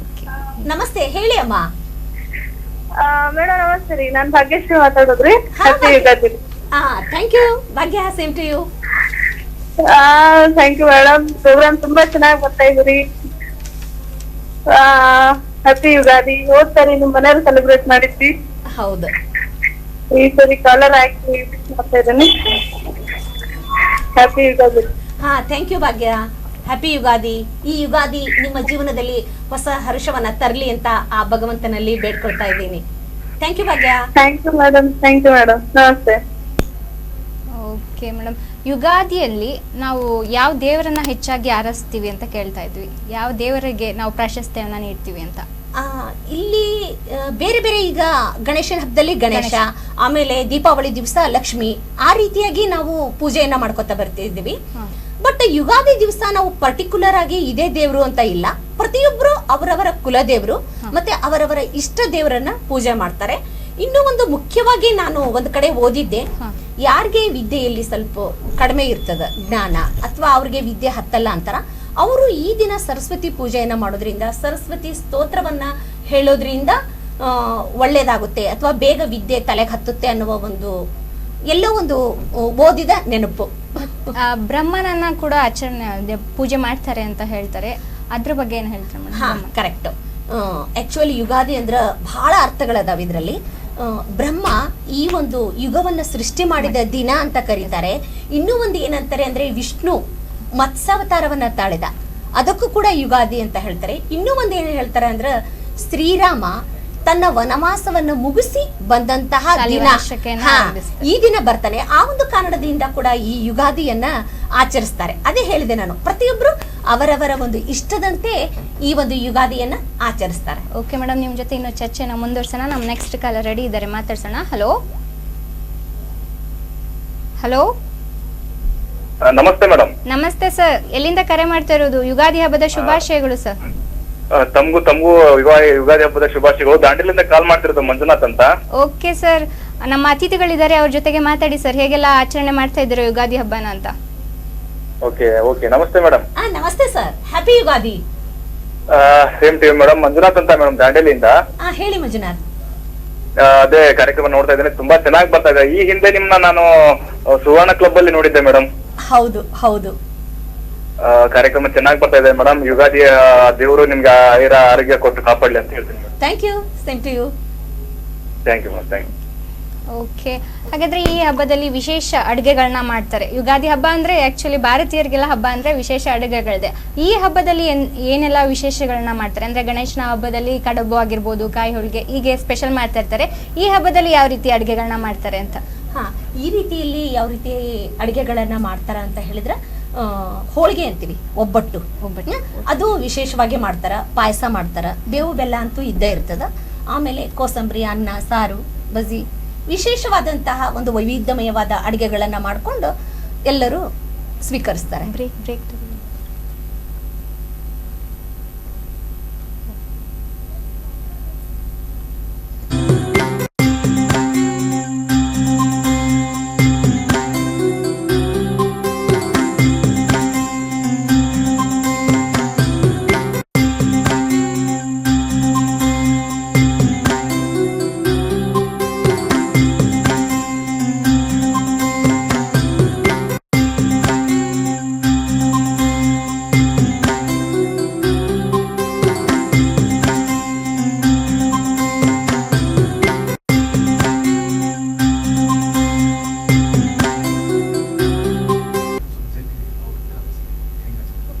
ನಮಸ್ತೆ, ಹೇಳಿ ಅಮ್ಮ. ಮೇಡಮ್ ನಮಸ್ತೆ ರೀ, ನಾನ್ ಭಾಗ್ಯಶ್ರೀ ಮಾತಾಡೋದ್ರಿ. Happy Ugadi. Thank you Bhagya, same to you. Thank you madam, programme ತುಂಬಾ ಚೆನ್ನಾಗಿ ಬರ್ತಾ ಇದ್ರಿ. ಹ್ಯಾಪಿ ಯುಗಾದಿ. ಹೋದ್ ಸರಿ ನಿಮ್ ಮನೆಯವ್ರು ಸೆಲೆಬ್ರೇಟ್ ಮಾಡಿದ್ವಿ. ಹೌದು, ಈ ಸರಿ ಕಾಲರ್ ಆಗಿ ಮಾಡ್ತಾ ಇದ್ದೀನಿ. ಹ್ಯಾಪಿ ಯುಗಾದಿ. ಹಾ, thank you Bhagya. Happy Ugadi. ಈ ಯುಗಾದಿ ನಿಮ್ಮ ಜೀವನದಲ್ಲಿ ಹೊಸ ಹರ್ಷವನ್ನ ತರಲಿ ಅಂತ ಆ ಭಗವಂತನಲ್ಲಿ ಬೇಡ್ಕೊಳ್ತಾ ಇದ್ದೀನಿ. Thank you Bhagya. Thank you madam. Thank you madam. ನಮಸ್ತೆ. ಓಕೆ ಮೇಡಮ್, ಯುಗಾದಿಯಲ್ಲಿ ನಾವು ಯಾವ ದೇವರನ್ನ ಹೆಚ್ಚಾಗಿ ಆರಾಧಿಸ್ತೀವಿ ಅಂತ ಕೇಳ್ತಾ ಇದ್ವಿ. ಯಾವ ದೇವರಿಗೆ ನಾವು ಪ್ರಾಶಸ್ತ್ಯವನ್ನ ನೀಡ್ತೀವಿ ಅಂತ? ಇಲ್ಲಿ ಬೇರೆ ಬೇರೆ, ಈಗ ಗಣೇಶನ ಹಬ್ಬದಲ್ಲಿ ಗಣೇಶ, ಆಮೇಲೆ ದೀಪಾವಳಿ ದಿವಸ ಲಕ್ಷ್ಮಿ, ಆ ರೀತಿಯಾಗಿ ನಾವು ಪೂಜೆಯನ್ನ ಮಾಡ್ಕೊತಾ ಬರ್ತಿದ್ದೀವಿ. ಬಟ್ ಯುಗಾದಿ ದಿವಸ ನಾವು ಪರ್ಟಿಕ್ಯುಲರ್ ಆಗಿ ಇದೇ ದೇವ್ರು ಅಂತ ಇಲ್ಲ. ಪ್ರತಿಯೊಬ್ರು ಅವರವರ ಕುಲದೇವ್ರು ಮತ್ತೆ ಅವರವರ ಇಷ್ಟ ದೇವರನ್ನ ಪೂಜೆ ಮಾಡ್ತಾರೆ. ಇನ್ನೂ ಒಂದು ಮುಖ್ಯವಾಗಿ ನಾನು ಒಂದ್ ಕಡೆ ಓದಿದ್ದೆ, ಯಾರಿಗೆ ವಿದ್ಯೆಯಲ್ಲಿ ಸ್ವಲ್ಪ ಕಡಿಮೆ ಇರ್ತದ ಜ್ಞಾನ, ಅಥವಾ ಅವ್ರಿಗೆ ವಿದ್ಯೆ ಹತ್ತಲ್ಲ ಅಂತಾರ, ಅವರು ಈ ದಿನ ಸರಸ್ವತಿ ಪೂಜೆಯನ್ನ ಮಾಡೋದ್ರಿಂದ, ಸರಸ್ವತಿ ಸ್ತೋತ್ರವನ್ನ ಹೇಳೋದ್ರಿಂದ ಒಳ್ಳೇದಾಗುತ್ತೆ ಅಥವಾ ಬೇಗ ವಿದ್ಯೆ ತಲೆಗೆ ಹತ್ತುತ್ತೆ ಅನ್ನುವ ಒಂದು ಎಲ್ಲೋ ಒಂದು ಓದಿದ ನೆನಪು. ಬ್ರಹ್ಮನನ್ನ ಕೂಡ ಆಚರಣೆ ಪೂಜೆ ಮಾಡ್ತಾರೆ ಅಂತ ಹೇಳ್ತಾರೆ, ಅದ್ರ ಬಗ್ಗೆ ಏನ್ ಹೇಳ್ತಾರೆ ಮೇಡಮ್? ಹಾ, ಕರೆಕ್ಟ್. ಆಕ್ಚುಲಿ ಯುಗಾದಿ ಅಂದ್ರ ಬಹಳ ಅರ್ಥಗಳದಾವ ಇದ್ರಲ್ಲಿ. ಬ್ರಹ್ಮ ಈ ಒಂದು ಯುಗವನ್ನ ಸೃಷ್ಟಿ ಮಾಡಿದ ದಿನ ಅಂತ ಕರೀತಾರೆ. ಇನ್ನೂ ಒಂದು ಏನಂತಾರೆ ಅಂದ್ರೆ, ವಿಷ್ಣು ಮತ್ಸ್ಯಾವತಾರವನ್ನ ತಾಳಿದ, ಅದಕ್ಕೂ ಕೂಡ ಯುಗಾದಿ ಅಂತ ಹೇಳ್ತಾರೆ. ಇನ್ನೂ ಒಂದು ಏನ್ ಹೇಳ್ತಾರೆ ಅಂದ್ರ, ಶ್ರೀರಾಮ ತನ್ನ ವನವಾಸವನ್ನು ಮುಗಿಸಿ ಬಂದಂತಹ ದಿನ ವರ್ಷಕ್ಕೆನ ಆರಂಭಿಸ್ತಾರೆ. ಈ ದಿನ ಬರ್ತಾನೆ. ಆ ಒಂದು ಕಾರಣದಿಂದ ಕೂಡ ಈ ಯುಗಾದಿಯನ್ನ ಆಚರಿಸ್ತಾರೆ. ಅದೇ ಹೇಳಿದೆ ನಾನು, ಪ್ರತಿಯೊಬ್ರು ಅವರವರ ಒಂದು ಇಷ್ಟದಂತೆ ಈ ಒಂದು ಯುಗಾದಿಯನ್ನ ಆಚರಿಸ್ತಾರೆ. ಓಕೆ ಮೇಡಮ್, ನಿಮ್ ಜೊತೆ ಇನ್ನು ಚರ್ಚೆನ ಮುಂದುವರ್ಸೋಣ. ನಮ್ ನೆಕ್ಸ್ಟ್ ಕಾಲ್ ರೆಡಿ ಇದ್ದಾರೆ, ಮಾತಾಡ್ಸೋಣ. ಹಲೋ ಹಲೋ ನಮಸ್ತೆ ಮೇಡಮ್. ನಮಸ್ತೆ ಸರ್, ಎಲ್ಲಿಂದ ಕರೆ ಮಾಡ್ತಾ ಇರೋದು? ಯುಗಾದಿ ಹಬ್ಬದ ಶುಭಾಶಯಗಳು ಸರ್. ತಮಗೂ ಯುಗಾದಿ ಹಬ್ಬದ ಶುಭಾಶಯಗಳು. ದಾಂಡೇಲಿಂದ ಕಾಲ್ ಮಾಡ್ತಿರೋದು ಮಂಜುನಾಥ್ ಅಂತ. ಓಕೆ ಸರ್, ನಮ್ಮ ಅತಿಥಿಗಳಿದ್ದಾರೆ, ಅವ್ರ ಜೊತೆಗೆ ಮಾತಾಡಿ ಸರ್. ಹೇಗೆಲ್ಲ ಆಚರಣೆ ಮಾಡ್ತಾ ಇದ್ದೀರಾ ಯುಗಾದಿ ಹಬ್ಬನ ಅಂತ? ಓಕೆ ನಮಸ್ತೆ ಮೇಡಮ್. ನಮಸ್ತೆ sir, happy Ugadi. Same to you madam. Manjunath ಅಂತ ಮೇಡಮ್, ದಾಂಡೇಲಿಯಿಂದ. ಹೇಳಿ ಮಂಜುನಾಥ್. ಅದೇ ಕಾರ್ಯಕ್ರಮ ನೋಡ್ತಾ ಇದ್ದೇನೆ, ತುಂಬಾ ಚೆನ್ನಾಗಿ ಬರ್ತಾ ಇದೆ. ಈ ಹಿಂದೆ ನಿಮ್ನ ನಾನು ಸುವರ್ಣ ಕ್ಲಬ್ ಅಲ್ಲಿ ನೋಡಿದ್ದೆ ಮೇಡಮ್. ಹೌದು ಹೌದು. ಕಾರ್ಯಕ್ರಮ ಚೆನ್ನಾಗಿ ಬರ್ತಾ ಇದೆ ಮೇಡಮ್. ಯುಗಾದಿ ದೇವರು ನಿಮ್ಗೆ ಆರೋಗ್ಯ ಕೊಟ್ಟು ಕಾಪಾಡ್ಲಿ ಅಂತ ಹೇಳ್ತೀನಿ madam. Thank you, same to you. Thank you madam, thank you. Okay, ಹಾಗಾದ್ರೆ ಈ ಹಬ್ಬದಲ್ಲಿ ವಿಶೇಷ ಅಡುಗೆಗಳನ್ನ ಮಾಡ್ತಾರೆ. ಯುಗಾದಿ ಹಬ್ಬ ಅಂದ್ರೆ ಆಕ್ಚುಲಿ ಭಾರತೀಯರಿಗೆಲ್ಲ ಹಬ್ಬ ಅಂದ್ರೆ ವಿಶೇಷ ಅಡುಗೆಗಳಿದೆ. ಈ ಹಬ್ಬದಲ್ಲಿ ಏನೆಲ್ಲ ವಿಶೇಷಗಳನ್ನ ಮಾಡ್ತಾರೆ ಅಂದ್ರೆ, ಗಣೇಶನ ಹಬ್ಬದಲ್ಲಿ ಕಡುಬು ಆಗಿರ್ಬೋದು, ಕಾಯಿ ಹೋಳಿಗೆ, ಹೀಗೆ ಸ್ಪೆಷಲ್ ಮಾಡ್ತಾ ಇರ್ತಾರೆ. ಈ ಹಬ್ಬದಲ್ಲಿ ಯಾವ ರೀತಿ ಅಡುಗೆಗಳನ್ನ ಮಾಡ್ತಾರೆ ಅಂತ? ಈ ರೀತಿಯಲ್ಲಿ ಯಾವ ರೀತಿ ಅಡಿಗೆಗಳನ್ನ ಮಾಡ್ತಾರ ಅಂತ ಹೇಳಿದ್ರೆ, ಹೋಳಿಗೆ ಅಂತೀವಿ, ಒಬ್ಬಟ್ಟು. ಅದು ವಿಶೇಷವಾಗಿ ಮಾಡ್ತಾರ. ಪಾಯಸ ಮಾಡ್ತಾರ, ಬೇವು ಬೆಲ್ಲ ಅಂತೂ ಇದ್ದೇ ಇರ್ತದ. ಆಮೇಲೆ ಕೋಸಂಬರಿ, ಅನ್ನ, ಸಾರು, ಬಜ್ಜಿ, ವಿಶೇಷವಾದಂತಹ ಒಂದು ವೈವಿಧ್ಯಮಯವಾದ ಅಡಿಗೆಗಳನ್ನ ಮಾಡಿಕೊಂಡು ಎಲ್ಲರೂ ಸ್ವೀಕರಿಸ್ತಾರೆ. ಬ್ರೇಕ್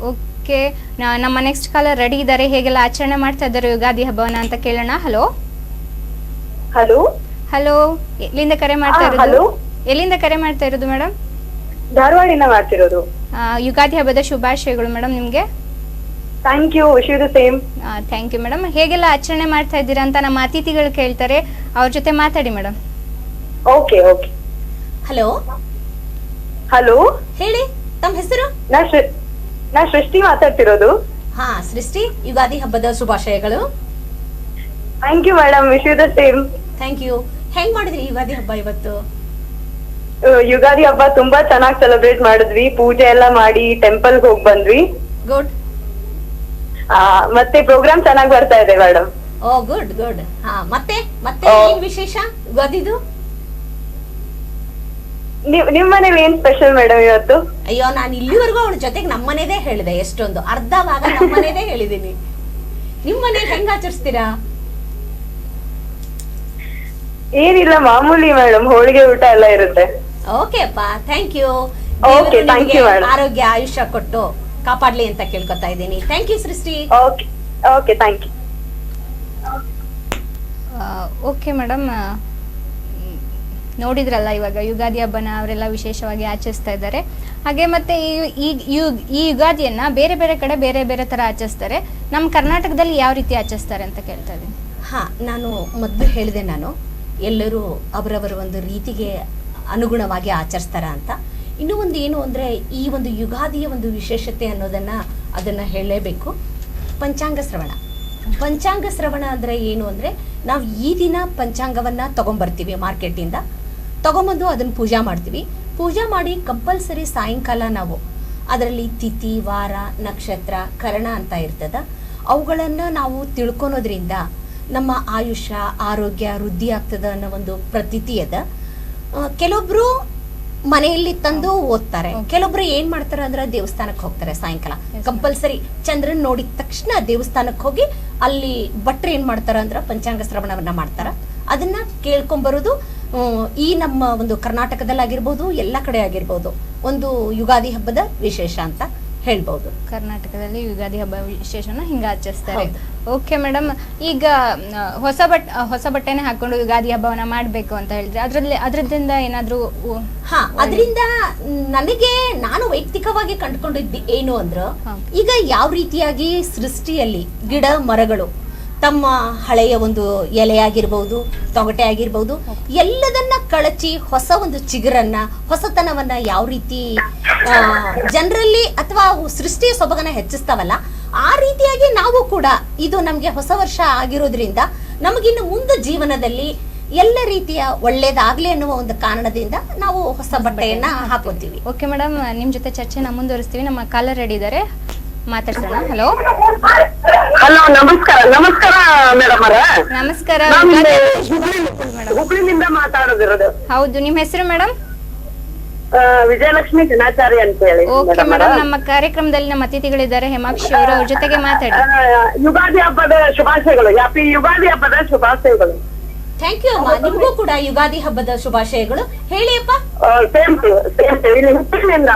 ಓಕೆ, ನಮ್ಮ ನೆಕ್ಸ್ಟ್ ಕಾಲರ್ ರೆಡಿ ಇದ್ದಾರೆ. ಹೇಗೆಲ್ಲ ಆಚರಣೆ ಮಾಡ್ತಾ ಇದ್ದಾರೆ ಯುಗಾದಿ ಹಬ್ಬವನ್ನ ಅಂತ ಕೇಳೋಣ. ಹಲೋ ಹಲೋ ಹಲೋ, ಎಲ್ಲಿಂದ ಕರೆ ಮಾಡ್ತಾ ಇರೋದು? ಹಲೋ, ಎಲ್ಲಿಂದ ಕರೆ ಮಾಡ್ತಾ ಇರೋದು ಮೇಡಮ್? ಧಾರವಾಡಿನ ಮಾಡ್ತಿರೋದು. ಯುಗಾದಿ ಹಬ್ಬದ ಶುಭಾಶಯಗಳು ಮೇಡಮ್ ನಿಮ್ಗೆ. Thank you, wish you the same. Thank you madam. ಹೇಗೆಲ್ಲ ಆಚರಣೆ ಮಾಡ್ತಾ ಇದ್ದೀರಾ ಅಂತ ನಮ್ಮ ಅತಿಥಿಗಳು ಕೇಳ್ತಾರೆ, ಅವ್ರ ಜೊತೆ ಮಾತಾಡಿ madam. Okay okay. Hello hello, ಹೇಳಿ, ತಮ್ಮ ಹೆಸರು? ನಾ ಸೃಷ್ಟಿ ಮಾತಾಡ್ತಿರೋದು. ಸೃಷ್ಟಿ, ಯುಗಾದಿ ಹಬ್ಬದ ಶುಭಾಶಯಗಳು. Thank you madam, wish you the same. Thank you. ಹೆಂಗ್ ಮಾಡಿದ್ರಿ ಯುಗಾದಿ ಹಬ್ಬ ಇವತ್ತು? ಯುಗಾದಿ ಹಬ್ಬ ತುಂಬಾ ಚೆನ್ನಾಗಿ ಸೆಲೆಬ್ರೇಟ್ ಮಾಡಿದ್ವಿ. ಪೂಜೆ ಎಲ್ಲ ಮಾಡಿ ಟೆಂಪಲ್ಗೆ ಹೋಗಿ ಬಂದ್ವಿ. ಗುಡ್. ಮತ್ತೆ ಪ್ರೋಗ್ರಾಮ್ ಚೆನ್ನಾಗಿ ಬರ್ತಾ ಇದೆ ಮೇಡಮ್. ಓ ಗುಡ್ ಗುಡ್. ಮತ್ತೆ ಏನ್ ವಿಶೇಷ ಯುಗಾದಿದು? ನಿಮ್ ಮನೇಲಿ ಏನ್ ಸ್ಪೆಷಲ್ ಮೇಡಮ್ ಇವತ್ತು? ಅಯ್ಯೋ, ನಾನು ಇಲ್ಲಿವರೆಗೂ ಅವಳ ಜೊತೆಗೆ ನಮ್ಮನೇದೇ ಹೇಳಿದೆ. ಎಷ್ಟೊಂದು ಅರ್ಧ ಭಾಗ ನಮ್ಮನೇದೇ ಹೇಳಿದೀನಿ. ನಿಮ್ ಮನೇಲಿ ಹೆಂಗ್ ಆಚರಿಸ್ತೀರಾ? ಏನಿಲ್ಲ, ಮಾಮೂಲಿ ಮೇಡಮ್, ಹೋಳಿಗೆ ಊಟ ಎಲ್ಲ ಇರುತ್ತೆ. ಓಕೆ ಅಪ್ಪ, thank you. Okay, thank you, madam. ಆರೋಗ್ಯ ಆಯುಷ್ಯ ಕೊಟ್ಟು ಕಾಪಾಡ್ಲಿ ಅಂತ ಕೇಳ್ಕೊತಾ ಇದ್ದೀನಿ. Thank you Srishti. Okay okay, thank you. Okay madam, ನೋಡಿದ್ರಲ್ಲ ಇವಾಗ ಯುಗಾದಿ ಹಬ್ಬನ ಅವರೆಲ್ಲ ವಿಶೇಷವಾಗಿ ಆಚರಿಸ್ತಾ ಇದ್ದಾರೆ. ಹಾಗೆ ಮತ್ತೆ ಈ ಯುಗಾದಿಯನ್ನ ಬೇರೆ ಬೇರೆ ಕಡೆ ಬೇರೆ ಬೇರೆ ತರ ಆಚರಿಸ್ತಾರೆ. ನಮ್ಮ ಕರ್ನಾಟಕದಲ್ಲಿ ಯಾವ ರೀತಿ ಆಚರಿಸ್ತಾರೆ ಅಂತ ಕೇಳ್ತಾ ಇದ್ದೀನಿ. ನಾನು ಮೊದಲು ಹೇಳಿದೆ, ನಾನು ಎಲ್ಲರೂ ಅವರವರ ಒಂದು ರೀತಿಗೆ ಅನುಗುಣವಾಗಿ ಆಚರಿಸ್ತಾರ ಅಂತ. ಇನ್ನೂ ಒಂದು ಏನು ಅಂದರೆ, ಈ ಒಂದು ಯುಗಾದಿಯ ಒಂದು ವಿಶೇಷತೆ ಅದನ್ನು ಹೇಳಲೇಬೇಕು. ಪಂಚಾಂಗ ಶ್ರವಣ ಅಂದರೆ ಏನು ಅಂದರೆ, ನಾವು ಈ ದಿನ ಪಂಚಾಂಗವನ್ನು ತೊಗೊಂಬರ್ತೀವಿ ಮಾರ್ಕೆಟಿಂದ, ತೊಗೊಂಬಂದು ಅದನ್ನು ಪೂಜಾ ಮಾಡ್ತೀವಿ. ಪೂಜಾ ಮಾಡಿ ಕಂಪಲ್ಸರಿ ಸಾಯಂಕಾಲ ನಾವು ಅದರಲ್ಲಿ ತಿಥಿ, ವಾರ, ನಕ್ಷತ್ರ, ಕರಣ ಅಂತ ಇರ್ತದ. ಅವುಗಳನ್ನು ನಾವು ತಿಳ್ಕೊಳೋದ್ರಿಂದ ನಮ್ಮ ಆಯುಷ್ಯ, ಆರೋಗ್ಯ ವೃದ್ಧಿ ಆಗ್ತದ ಅನ್ನೋ ಒಂದು ಪ್ರತೀತಿ ಅದ. ಕೆಲವೊಬ್ರು ಮನೆಯಲ್ಲಿ ತಂದು ಓದ್ತಾರೆ, ಕೆಲವೊಬ್ರು ಏನ್ ಮಾಡ್ತಾರೆ ಅಂದ್ರೆ ದೇವಸ್ಥಾನಕ್ಕೆ ಹೋಗ್ತಾರೆ. ಸಾಯಂಕಾಲ ಕಂಪಲ್ಸರಿ ಚಂದ್ರನ್ ನೋಡಿದ ತಕ್ಷಣ ದೇವಸ್ಥಾನಕ್ಕೆ ಹೋಗಿ ಅಲ್ಲಿ ಭಟ್ರು ಏನ್ ಮಾಡ್ತಾರ ಅಂದ್ರೆ ಪಂಚಾಂಗ ಶ್ರವಣವನ್ನ ಮಾಡ್ತಾರ. ಅದನ್ನ ಕೇಳ್ಕೊಂಬರೋದು ಈ ನಮ್ಮ ಒಂದು ಕರ್ನಾಟಕದಲ್ಲಿ ಆಗಿರ್ಬೋದು, ಎಲ್ಲ ಕಡೆ ಆಗಿರ್ಬೋದು, ಒಂದು ಯುಗಾದಿ ಹಬ್ಬದ ವಿಶೇಷ ಅಂತ ಹೇಳ್ಬಹುದು. ಕರ್ನಾಟಕದಲ್ಲಿ ಯುಗಾದಿ ಹಬ್ಬ ವಿಶೇಷನ ಹಿಂಗ ಆಚರಿಸ್ತಾರೆ. ಹೌದು. ಓಕೆ ಮೇಡಮ್, ಈಗ ಹೊಸ ಬಟ್ಟೆನೆ ಹಾಕೊಂಡು ಯುಗಾದಿ ಹಬ್ಬವನ್ನ ಮಾಡ್ಬೇಕು ಅಂತ ಹೇಳಿದ್ರೆ ಅದ್ರದಿಂದ ಏನಾದ್ರೂ ಅದರಿಂದ ನಾನು ವೈಯಕ್ತಿಕವಾಗಿ ಕಂಡುಕೊಂಡಿದ್ದು ಏನು ಅಂದ್ರ, ಈಗ ಯಾವ ರೀತಿಯಾಗಿ ಸೃಷ್ಟಿಯಲ್ಲಿ ಗಿಡ ಮರಗಳು ತಮ್ಮ ಹಳೆಯ ಒಂದು ಎಲೆ ಆಗಿರ್ಬಹುದು, ತೊಗಟೆ ಆಗಿರ್ಬಹುದು, ಎಲ್ಲದನ್ನ ಕಳಚಿ ಹೊಸ ಒಂದು ಚಿಗುರನ್ನ, ಹೊಸತನವನ್ನ ಯಾವ ರೀತಿ ಜನರಲ್ಲಿ ಅಥವಾ ಸೃಷ್ಟಿಯ ಸೊಬಗನ್ನ ಹೆಚ್ಚಿಸ್ತಾವಲ್ಲ, ಆ ರೀತಿಯಾಗಿ ನಾವು ಕೂಡ ಇದು ನಮ್ಗೆ ಹೊಸ ವರ್ಷ ಆಗಿರೋದ್ರಿಂದ ನಮಗಿನ್ನು ಮುಂದೆ ಜೀವನದಲ್ಲಿ ಎಲ್ಲ ರೀತಿಯ ಒಳ್ಳೇದಾಗ್ಲಿ ಅನ್ನುವ ಒಂದು ಕಾರಣದಿಂದ ನಾವು ಹೊಸ ಬಟ್ಟೆಯನ್ನ ಹಾಕೋತೀವಿ. ಓಕೆ ಮೇಡಮ್, ನಿಮ್ ಜೊತೆ ಚರ್ಚೆನ ಮುಂದುವರಿಸ್ತೀವಿ. ನಮ್ಮ ಕಾಲರ್ ರೆಡಿ ಇದ್ದಾರೆ, ಮಾತಾಡ್ಸೋಣ. ಹಲೋ ಹಲೋ, ನಮಸ್ಕಾರ ಮೇಡಮ್ ಅವರ. ನಮಸ್ಕಾರ. ಹುಬ್ಳಿನಿಂದ ಮಾತಾಡೋದಿರೋದು. ಹೌದು, ನಿಮ್ ಹೆಸರು ಮೇಡಮ್? ವಿಜಯಲಕ್ಷ್ಮಿ ದಿನಾಚಾರಿ ಅಂತ ಹೇಳಿ. ಓಕೆ ಮೇಡಮ್, ನಮ್ಮ ಕಾರ್ಯಕ್ರಮದಲ್ಲಿ ನಮ್ಮ ಅತಿಥಿಗಳಿದ್ದಾರೆ ಹೇಮಾಕ್ಷಿ ಅವರು, ಅವ್ರ ಜೊತೆಗೆ ಮಾತಾಡಿ. ಯುಗಾದಿ ಹಬ್ಬದ ಶುಭಾಶಯಗಳು. ಹ್ಯಾಪಿ ಯುಗಾದಿ ಹಬ್ಬದ ಶುಭಾಶಯಗಳು. ಥ್ಯಾಂಕ್ ಯು ಅಮ್ಮ, ನಿಮಗೂ ಕೂಡ ಯುಗಾದಿ ಹಬ್ಬದ ಶುಭಾಶಯಗಳು. ಹೇಳಿ ಅಪ್ಪ. ಸೇಮ್ ಇಲ್ಲಿ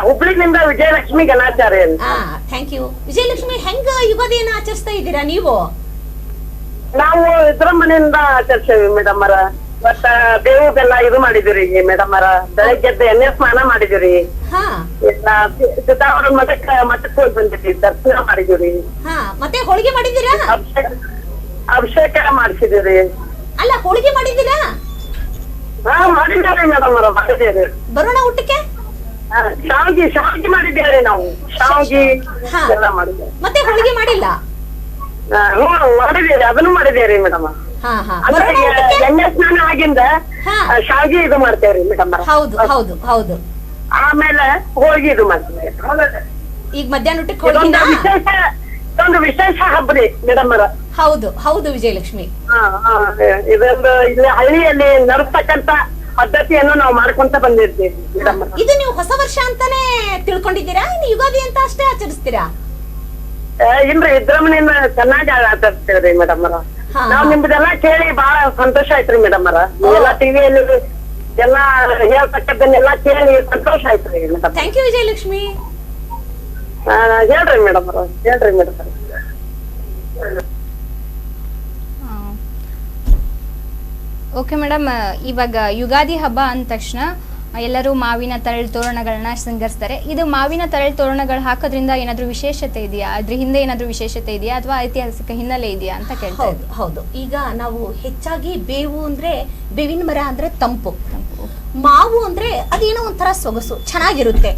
ಹುಬ್ಳಿನಿಂದ ವಿಜಯಲಕ್ಷ್ಮಿ ಗಣಾಚಾರ್ಯ ಅಂತ. Thank you Vijayalakshmi. ಹೆಂಗ ಯುಗಾದಿಯನ್ನ ಆಚರಿಸ್ತಾ ಇದ್ದೀರಾ ನೀವು? ನಾವು ಇದ್ರ ಮನೆಯಿಂದ ಆಚರಿಸ್ತೇವೆ ಮೇಡಮ್ ಅವರ. ಮತ್ತ ಬೇವುದೆಲ್ಲ ಇದು ಮಾಡಿದಿರಿ ಮೇಡಮ್ ಅವರ. ಬೆಳಗ್ಗೆ ಎಣ್ಣೆ ಸ್ನಾನ ಮಾಡಿದಿರಿ. ಸಿದ್ದಾವರ ಮಠಕ್ಕೆ ಹೋಗಿ ಬಂದಿದ್ರಿ, ದರ್ಶನ ಮಾಡಿದಿರಿ. ಮತ್ತೆ ಹೋಳಿಗೆ ಮಾಡಿದ್ದೀರಾ? ಅಭಿಷೇಕ ಮಾಡಿಸಿದಿರಿ. ಅಲ್ಲ, ಹೋಳಿಗೆ ಮಾಡಿದ್ದೀರಾ? ಮಾಡಿದ್ದೇವೆ ಮೇಡಮ್ ಅವರ, ಮಾಡಿದ್ದೇವೆ. ಬರೋಣ ಊಟಕ್ಕೆ. ಶಾವಿಗೆ ಮಾಡಿದ್ದೇವೆ ನಾವು. ಶಾವಿಗೆ ಎಲ್ಲ ಮಾಡಿದ್ದೇವೆ. ಮತ್ತೆ ಹೋಳಿಗೆ ಮಾಡಿಲ್ಲ? ಮಾಡಿದ್ದೇವೆ, ಅದನ್ನು ಮಾಡಿದ್ದೇವೆ ಮೇಡಮ್. ಎಣ್ಣೆ ಸ್ನಾನ ಆಗಿಂದ ಶಾವಿಗೆ ಇದು ಮಾಡ್ತೇವ್ರಿ ಮೇಡಮ್. ಹೌದು ಹೌದು ಹೌದು. ಆಮೇಲೆ ಹೋಳಿಗೆ ಇದು ಮಾಡ್ತೇವೆ. ಈಗ ಮಧ್ಯಾಹ್ನ ಊಟಕ್ಕೆ ಹೋಳಿಗೆ ಒಂದು ವಿಶೇಷ ಹಬ್ಬ ರೀ ಮೇಡಮ್ ಅವರ. ಹೌದು ಹೌದು ವಿಜಯಲಕ್ಷ್ಮಿ. ಇದೊಂದು ಇಲ್ಲಿ ಹಳ್ಳಿಯಲ್ಲಿ ನಡೆಸ್ತಕ್ಕಂತ ಪದ್ಧತಿಯನ್ನು ನಾವು ಮಾಡ್ಕೊಂತ ಬಂದಿರ್ತೀವಿ ಮೇಡಮ್. ಇದು ನೀವು ಹೊಸ ವರ್ಷ ಅಂತಾನೆ ತಿಳ್ಕೊಂಡಿದ್ದೀರಾ, ಇನ್ನು ಯುಗಾದಿ ಅಂತ ಅಷ್ಟೇ ಆಚರಿಸ್ತೀರಾ? ಇಲ್ರಿ, ಇದ್ರ ಮನೆಯಿಂದ ಚೆನ್ನಾಗಿ ಆಚರಿಸ್ತೇವ್ರಿ ಮೇಡಮ್ ಅವರ. ನಾವ್ ನಿಮ್ದೆಲ್ಲ ಕೇಳಿ ಬಹಳ ಸಂತೋಷ ಆಯ್ತ್ರಿ ಮೇಡಮ್ ಅವರ. ಎಲ್ಲ ಟಿವಿಯಲ್ಲಿ ಎಲ್ಲ ಹೇಳ್ತಕ್ಕದ್ದನ್ನೆಲ್ಲ ಕೇಳಿ ಸಂತೋಷ ಆಯ್ತ್ರಿ ಮೇಡಮ್. Thank you Vijayalakshmi. ಹೇಳ್ರಿ ಮೇಡಮ್ ಅವರ, ಹೇಳ್ರಿ ಮೇಡಮ್ ಅವರ. ಓಕೆ ಮೇಡಮ್, ಇವಾಗ ಯುಗಾದಿ ಹಬ್ಬ ಅಂದ ತಕ್ಷಣ ಎಲ್ಲರೂ ಮಾವಿನ ತರಳು ತೋರಣಗಳನ್ನ ಶೃಂಗರಿಸ್ತಾರೆ. ಇದು ಮಾವಿನ ತರಳು ತೋರಣಗಳು ಹಾಕೋದ್ರಿಂದ ಏನಾದ್ರೂ ವಿಶೇಷತೆ ಇದೆಯಾ? ಅದ್ರ ಹಿಂದೆ ಏನಾದ್ರೂ ವಿಶೇಷತೆ ಇದೆಯಾ ಅಥವಾ ಐತಿಹಾಸಿಕ ಹಿನ್ನೆಲೆ ಇದೆಯಾ ಅಂತ ಕೇಳ್ತಾ ಇದ್ದೀನಿ. ಹೌದು. ಈಗ ನಾವು ಹೆಚ್ಚಾಗಿ ಬೇವು ಅಂದ್ರೆ, ಬೇವಿನ ಮರ ಅಂದ್ರೆ ತಂಪು, ಮಾವು ಅಂದ್ರೆ ಅದೇನೋ ಒಂಥರ ಸೊಗಸು, ಚೆನ್ನಾಗಿರುತ್ತೆ.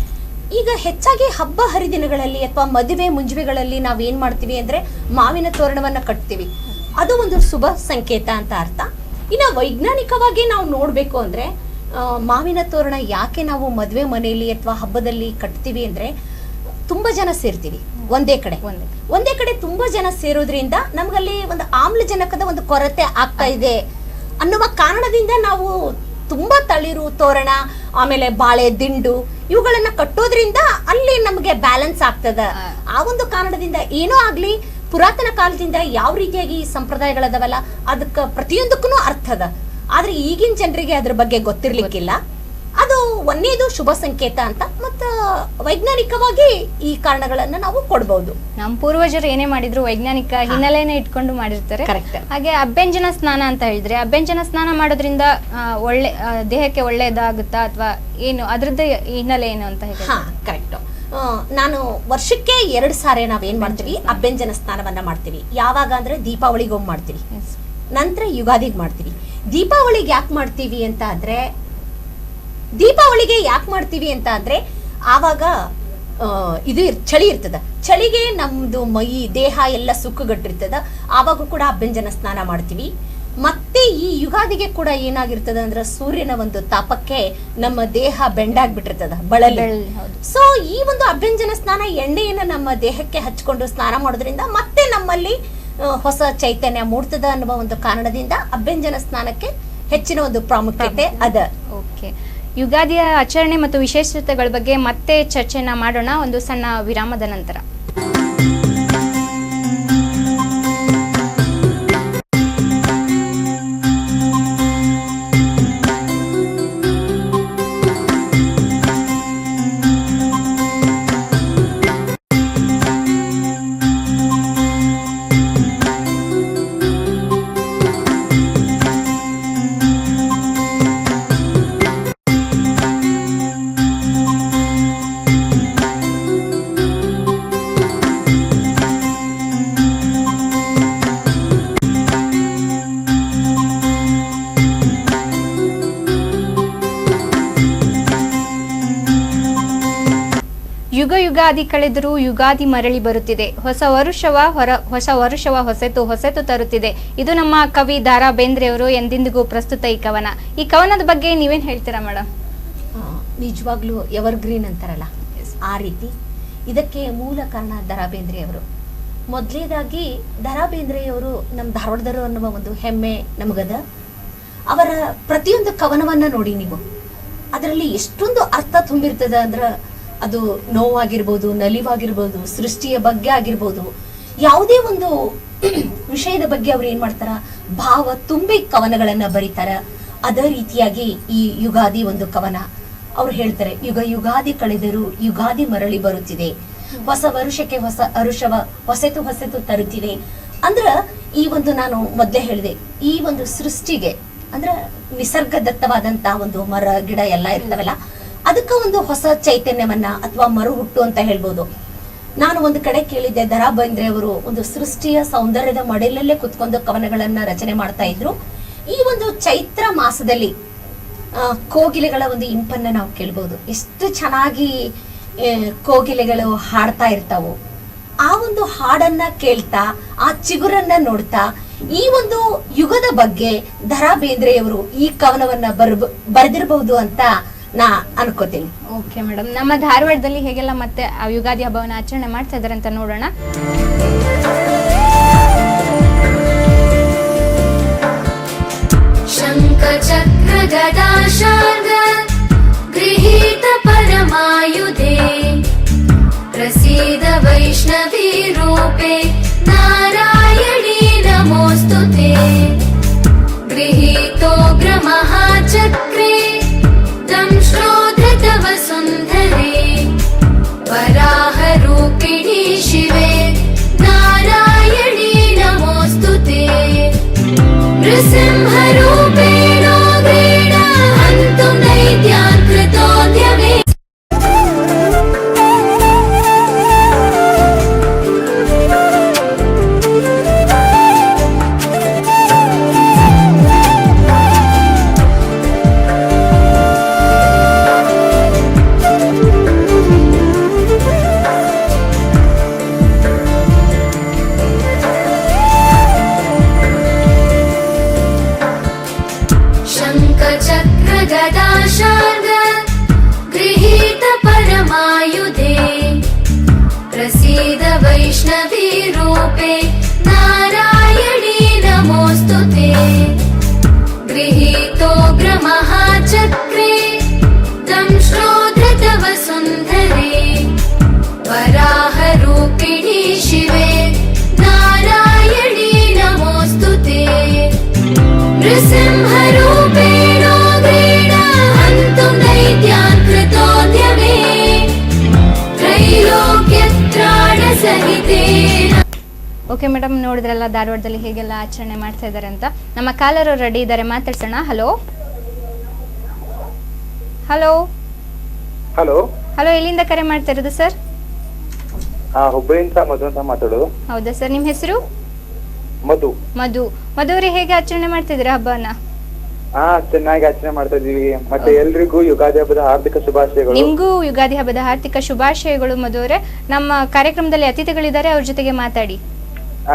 ಈಗ ಹೆಚ್ಚಾಗಿ ಹಬ್ಬ ಹರಿದಿನಗಳಲ್ಲಿ ಅಥವಾ ಮದುವೆ ಮುಂಜುವೆಗಳಲ್ಲಿ ನಾವ್ ಏನ್ ಮಾಡ್ತೀವಿ ಅಂದ್ರೆ ಮಾವಿನ ತೋರಣವನ್ನ ಕಟ್ತೀವಿ. ಅದು ಒಂದು ಶುಭ ಸಂಕೇತ ಅಂತ ಅರ್ಥ. ಇನ್ನು ವೈಜ್ಞಾನಿಕವಾಗಿ ನಾವು ನೋಡ್ಬೇಕು ಅಂದ್ರೆ ಮಾವಿನ ತೋರಣ ಯಾಕೆ ನಾವು ಮದುವೆ ಮನೆಯಲ್ಲಿ ಅಥವಾ ಹಬ್ಬದಲ್ಲಿ ಕಟ್ತೀವಿ ಅಂದ್ರೆ, ತುಂಬಾ ಜನ ಸೇರ್ತೀವಿ ಒಂದೇ ಕಡೆ ತುಂಬಾ ಜನ ಸೇರೋದ್ರಿಂದ ನಮ್ಗಲ್ಲಿ ಒಂದು ಆಮ್ಲಜನಕದ ಒಂದು ಕೊರತೆ ಆಗ್ತಾ ಇದೆ ಅನ್ನುವ ಕಾರಣದಿಂದ ನಾವು ತುಂಬಾ ತಳಿರು ತೋರಣ, ಆಮೇಲೆ ಬಾಳೆ ದಿಂಡು ಇವುಗಳನ್ನ ಕಟ್ಟೋದ್ರಿಂದ ಅಲ್ಲಿ ನಮ್ಗೆ ಬ್ಯಾಲೆನ್ಸ್ ಆಗ್ತದ. ಆ ಒಂದು ಕಾರಣದಿಂದ ಏನೋ ಆಗ್ಲಿ, ಪುರಾತನ ಕಾಲದಿಂದ ಯಾವ ರೀತಿಯಾಗಿ ಈ ಸಂಪ್ರದಾಯಗಳದವಲ್ಲ ಅದಕ್ಕ ಪ್ರತಿಯೊಂದಕ್ಕೂ ಅರ್ಥ ಅದ. ಆದ್ರೆ ಈಗಿನ ಜನರಿಗೆ ಅದ್ರ ಬಗ್ಗೆ ಗೊತ್ತಿರ್ಲಿಕ್ಕಿಲ್ಲ. ಅದು ಒಂದೇದು ಶುಭ ಸಂಕೇತ ಅಂತ, ಮತ್ತ ವೈಜ್ಞಾನಿಕವಾಗಿ ಈ ಕಾರಣಗಳನ್ನ ನಾವು ಕೊಡಬಹುದು. ನಮ್ಮ ಪೂರ್ವಜರು ಏನೇ ಮಾಡಿದ್ರು ವೈಜ್ಞಾನಿಕ ಹಿನ್ನೆಲೆನ ಇಟ್ಕೊಂಡು ಮಾಡಿರ್ತಾರೆ. ಕರೆಕ್ಟ್. ಹಾಗೆ ಅಭ್ಯಂಜನ ಸ್ನಾನ ಅಂತ ಹೇಳಿದ್ರೆ, ಅಭ್ಯಂಜನ ಸ್ನಾನ ಮಾಡೋದ್ರಿಂದ ಒಳ್ಳೆ ದೇಹಕ್ಕೆ ಒಳ್ಳೇದಾಗುತ್ತಾ ಅಥವಾ ಏನು, ಅದ್ರದ್ದು ಹಿನ್ನೆಲೆ ಏನು ಅಂತ ಹೇಳಿ? ಕರೆಕ್ಟ್. ನಾನು ವರ್ಷಕ್ಕೆ 2 ಸಾರಿ ನಾವೇನ್ ಮಾಡ್ತೀವಿ, ಅಭ್ಯಂಜನ ಸ್ನಾನವನ್ನ ಮಾಡ್ತೀವಿ. ಯಾವಾಗ ಅಂದ್ರೆ ದೀಪಾವಳಿಗೆ ಒಮ್ಮೆ ಮಾಡ್ತೀವಿ, ನಂತರ ಯುಗಾದಿಗೆ ಮಾಡ್ತೀವಿ. ದೀಪಾವಳಿಗೆ ಯಾಕೆ ಮಾಡ್ತೀವಿ ಅಂತ ಅಂದ್ರೆ ಆವಾಗ ಇದು ಚಳಿ ಇರ್ತದ. ಚಳಿಗೆ ನಮ್ದು ಮೈ ದೇಹ ಎಲ್ಲ ಸುಕ್ಕುಗಟ್ಟಿರ್ತದ. ಆವಾಗ ಕೂಡ ಅಭ್ಯಂಜನ ಸ್ನಾನ ಮಾಡ್ತೀವಿ. ಮತ್ತೆ ಈ ಯುಗಾದಿಗೆ ಕೂಡ ಏನಾಗಿರ್ತದ ಅಂದ್ರೆ ಸೂರ್ಯನ ಒಂದು ತಾಪಕ್ಕೆ ನಮ್ಮ ದೇಹ ಬೆಂಡಾಗ್ಬಿಟ್ಟಿರ್ತದ, ಬಳಲಿ. ಸೊ ಈ ಒಂದು ಅಭ್ಯಂಜನ ಸ್ನಾನ ಎಣ್ಣೆಯನ್ನ ನಮ್ಮ ದೇಹಕ್ಕೆ ಹಚ್ಕೊಂಡು ಸ್ನಾನ ಮಾಡೋದ್ರಿಂದ ಮತ್ತೆ ನಮ್ಮಲ್ಲಿ ಹೊಸ ಚೈತನ್ಯ ಮೂಡ್ತದ ಅನ್ನುವ ಒಂದು ಕಾರಣದಿಂದ ಅಭ್ಯಂಜನ ಸ್ನಾನಕ್ಕೆ ಹೆಚ್ಚಿನ ಒಂದು ಪ್ರಾಮುಖ್ಯತೆ ಅದ. ಓಕೆ, ಯುಗಾದಿಯ ಆಚರಣೆ ಮತ್ತು ವಿಶೇಷತೆಗಳ ಬಗ್ಗೆ ಮತ್ತೆ ಚರ್ಚೆನ ಮಾಡೋಣ ಒಂದು ಸಣ್ಣ ವಿರಾಮದ ನಂತರ. ಯುಗ ಯುಗಾದಿ ಕಳೆದರೂ ಯುಗಾದಿ ಮರಳಿ ಬರುತ್ತಿದೆ, ಹೊಸ ವರುಷವ ಹೊಸತು ತರುತ್ತಿದೆ. ಇದು ನಮ್ಮ ಕವಿ ದಾರಾ ಬೇಂದ್ರೆಯವರು ಎಂದೆಂದಿಗೂ ಪ್ರಸ್ತುತ ಈ ಕವನ. ಈ ಕವನದ ಬಗ್ಗೆ ನೀವೇನ್ ಹೇಳ್ತೀರಾ ಮೇಡಮ್? ನಿಜವಾಗ್ಲೂ ಎವರ್ ಗ್ರೀನ್ ಅಂತಾರಲ್ಲ ಆ ರೀತಿ. ಇದಕ್ಕೆ ಮೂಲ ಕಾರಣ ದಾರಾ ಬೇಂದ್ರೆಯವರು. ಮೊದಲೇದಾಗಿ ದಾರಾ ಬೇಂದ್ರೆಯವರು ನಮ್ಮ ಧಾರವಾಡದರು ಅನ್ನುವ ಒಂದು ಹೆಮ್ಮೆ ನಮಗದ. ಅವರ ಪ್ರತಿಯೊಂದು ಕವನವನ್ನ ನೋಡಿ ನೀವು, ಅದರಲ್ಲಿ ಎಷ್ಟೊಂದು ಅರ್ಥ ತುಂಬಿರ್ತದ ಅಂದ್ರೆ ಅದು ನೋವಾಗಿರ್ಬೋದು, ನಲಿವಾಗಿರ್ಬೋದು, ಸೃಷ್ಟಿಯ ಬಗ್ಗೆ ಆಗಿರ್ಬೋದು, ಯಾವುದೇ ಒಂದು ವಿಷಯದ ಬಗ್ಗೆ ಅವ್ರು ಏನ್ ಮಾಡ್ತಾರ, ಭಾವ ತುಂಬಿ ಕವನಗಳನ್ನ ಬರೀತಾರ. ಅದೇ ರೀತಿಯಾಗಿ ಈ ಯುಗಾದಿ ಒಂದು ಕವನ ಅವ್ರು ಹೇಳ್ತಾರೆ, ಯುಗ ಯುಗಾದಿ ಕಳೆದರೂ ಯುಗಾದಿ ಮರಳಿ ಬರುತ್ತಿದೆ, ಹೊಸ ವರುಷಕ್ಕೆ ಹೊಸ ಅರುಷವ ಹೊಸತು ತರುತ್ತಿದೆ. ಅಂದ್ರ ಈ ಒಂದು ನಾನು ಮೊದಲೇ ಹೇಳಿದೆ, ಈ ಒಂದು ಸೃಷ್ಟಿಗೆ ಅಂದ್ರ ನಿಸರ್ಗದತ್ತವಾದಂತಹ ಒಂದು ಮರ ಗಿಡ ಎಲ್ಲ ಇರ್ತವಲ್ಲ, ಅದಕ್ಕ ಒಂದು ಹೊಸ ಚೈತನ್ಯವನ್ನ ಅಥವಾ ಮರು ಹುಟ್ಟು ಅಂತ ಹೇಳ್ಬೋದು. ನಾನು ಒಂದು ಕಡೆ ಕೇಳಿದ್ದೆ, ದಾರಾ ಬೇಂದ್ರೆ ಅವರು ಒಂದು ಸೃಷ್ಟಿಯ ಸೌಂದರ್ಯದ ಮಡಿಲಲ್ಲೇ ಕುತ್ಕೊಂಡು ಕವನಗಳನ್ನ ರಚನೆ ಮಾಡ್ತಾ ಇದ್ರು. ಈ ಒಂದು ಚೈತ್ರ ಮಾಸದಲ್ಲಿ ಕೋಗಿಲೆಗಳ ಒಂದು ಇಂಪನ್ನ ನಾವು ಕೇಳ್ಬೋದು. ಎಷ್ಟು ಚೆನ್ನಾಗಿ ಕೋಗಿಲೆಗಳು ಹಾಡ್ತಾ ಇರ್ತಾವು. ಆ ಒಂದು ಹಾಡನ್ನ ಕೇಳ್ತಾ, ಆ ಚಿಗುರನ್ನ ನೋಡ್ತಾ, ಈ ಒಂದು ಯುಗದ ಬಗ್ಗೆ ದಾರಾ ಬೇಂದ್ರೆಯವರು ಈ ಕವನವನ್ನ ಬರೆದಿರಬಹುದು ಅಂತ ನಾ ಅನ್ಕೋತೀನಿ. ಓಕೆ ಮೇಡಮ್, ನಮ್ಮ ಧಾರವಾಡದಲ್ಲಿ ಹೇಗೆಲ್ಲ ಮತ್ತೆ ಆ ಯುಗಾದಿ ಹಬ್ಬವನ್ನ ಆಚರಣೆ ಮಾಡ್ತಾ ಇದಾರೆ ಅಂತ ನೋಡೋಣ. ಶಂಖ ಚಕ್ರ ಗದಾ ಶಾರ್ಗ ಗೃಹೀತ ಪರಮಾಯುಧೆ ಪ್ರಸೀದ ವೈಷ್ಣವಿ ರೂಪೆ ನಾರಾಯಣಿ ನಮೋಸ್ತುತೆ. ಗೃಹೀತೋಗ್ರ ಮಹಾಚಕ್ರೆ ದಂಶ್ರೋಧೃತ ವಸುಂಧರೆ ವರಾಹ ರೂಪಿಣಿ ಶಿವೆ ನಾರಾಯಣಿ ನಮೋಸ್ತುತೆ. ನೃಸಿಂಹ ರೂಪೇಣೋಗ್ರೇಣ ಹಂತು ದೈತ್ಯಾನ್ ಕೃತೋದ್ಯಮೇ. प्रसीद वैष्णवी रूपे नारायणी नमोस्तुते. गृहीतोग्र महाचक्रे दंश्रोधृत वसुंधरे वराह रूपिणी शिवे नारायणी नमोस्तुते. नृसिंह रूपेणोग्रेण हन्तु दैत्यान् कृतोद्यमे ಓಕೆ ಮೇಡಮ್, ನೋಡಿದ್ರಲ್ಲ ಧಾರವಾಡದಲ್ಲಿ ಹೇಗೆಲ್ಲ ಆಚರಣೆ ಮಾಡ್ತಾ ಇದ್ದಾರೆ ಅಂತ. ನಮ್ಮ ಕಾಲರು ರೆಡಿ ಇದ್ದಾರೆ, ಮಾತಾಡ್ಸೋಣ. ಹಲೋ ಹಲೋ ಹಲೋ ಹಲೋ, ಎಲ್ಲಿಂದ ಕರೆ ಮಾಡ್ತಾ ಇರೋದು ಸರ್? ಹುಬ್ಬಳ್ಳಿಯಿಂದ ಮಧು ಅಂತ ಮಾತಾಡೋದು. ಹೌದಾ ಸರ್, ನಿಮ್ಮ ಹೆಸರು? ಮಧು. ಮಧುವ್ರಿ, ಹೇಗೆ ಆಚರಣೆ ಮಾಡ್ತಿದ್ದೀರಾ ಹಬ್ಬನ? ಚೆನ್ನಾಗಿ ಆಚರಣೆ ಮಾಡ್ತಾ ಇದೀವಿ. ಮತ್ತೆ ಎಲ್ರಿಗೂ ಯುಗಾದಿ ಹಬ್ಬದ ಹಾರ್ದಿಕ ಶುಭಾಶಯಗಳು. ನಿಮ್ಗೂ ಯುಗಾದಿ ಹಬ್ಬದ ಹಾರ್ದಿಕ ಶುಭಾಶಯಗಳು ಮಧುವ್ರೆ. ನಮ್ಮ ಕಾರ್ಯಕ್ರಮದಲ್ಲಿ ಅತಿಥಿಗಳಿದ್ದಾರೆ, ಅವ್ರ ಜೊತೆಗೆ ಮಾತಾಡಿ.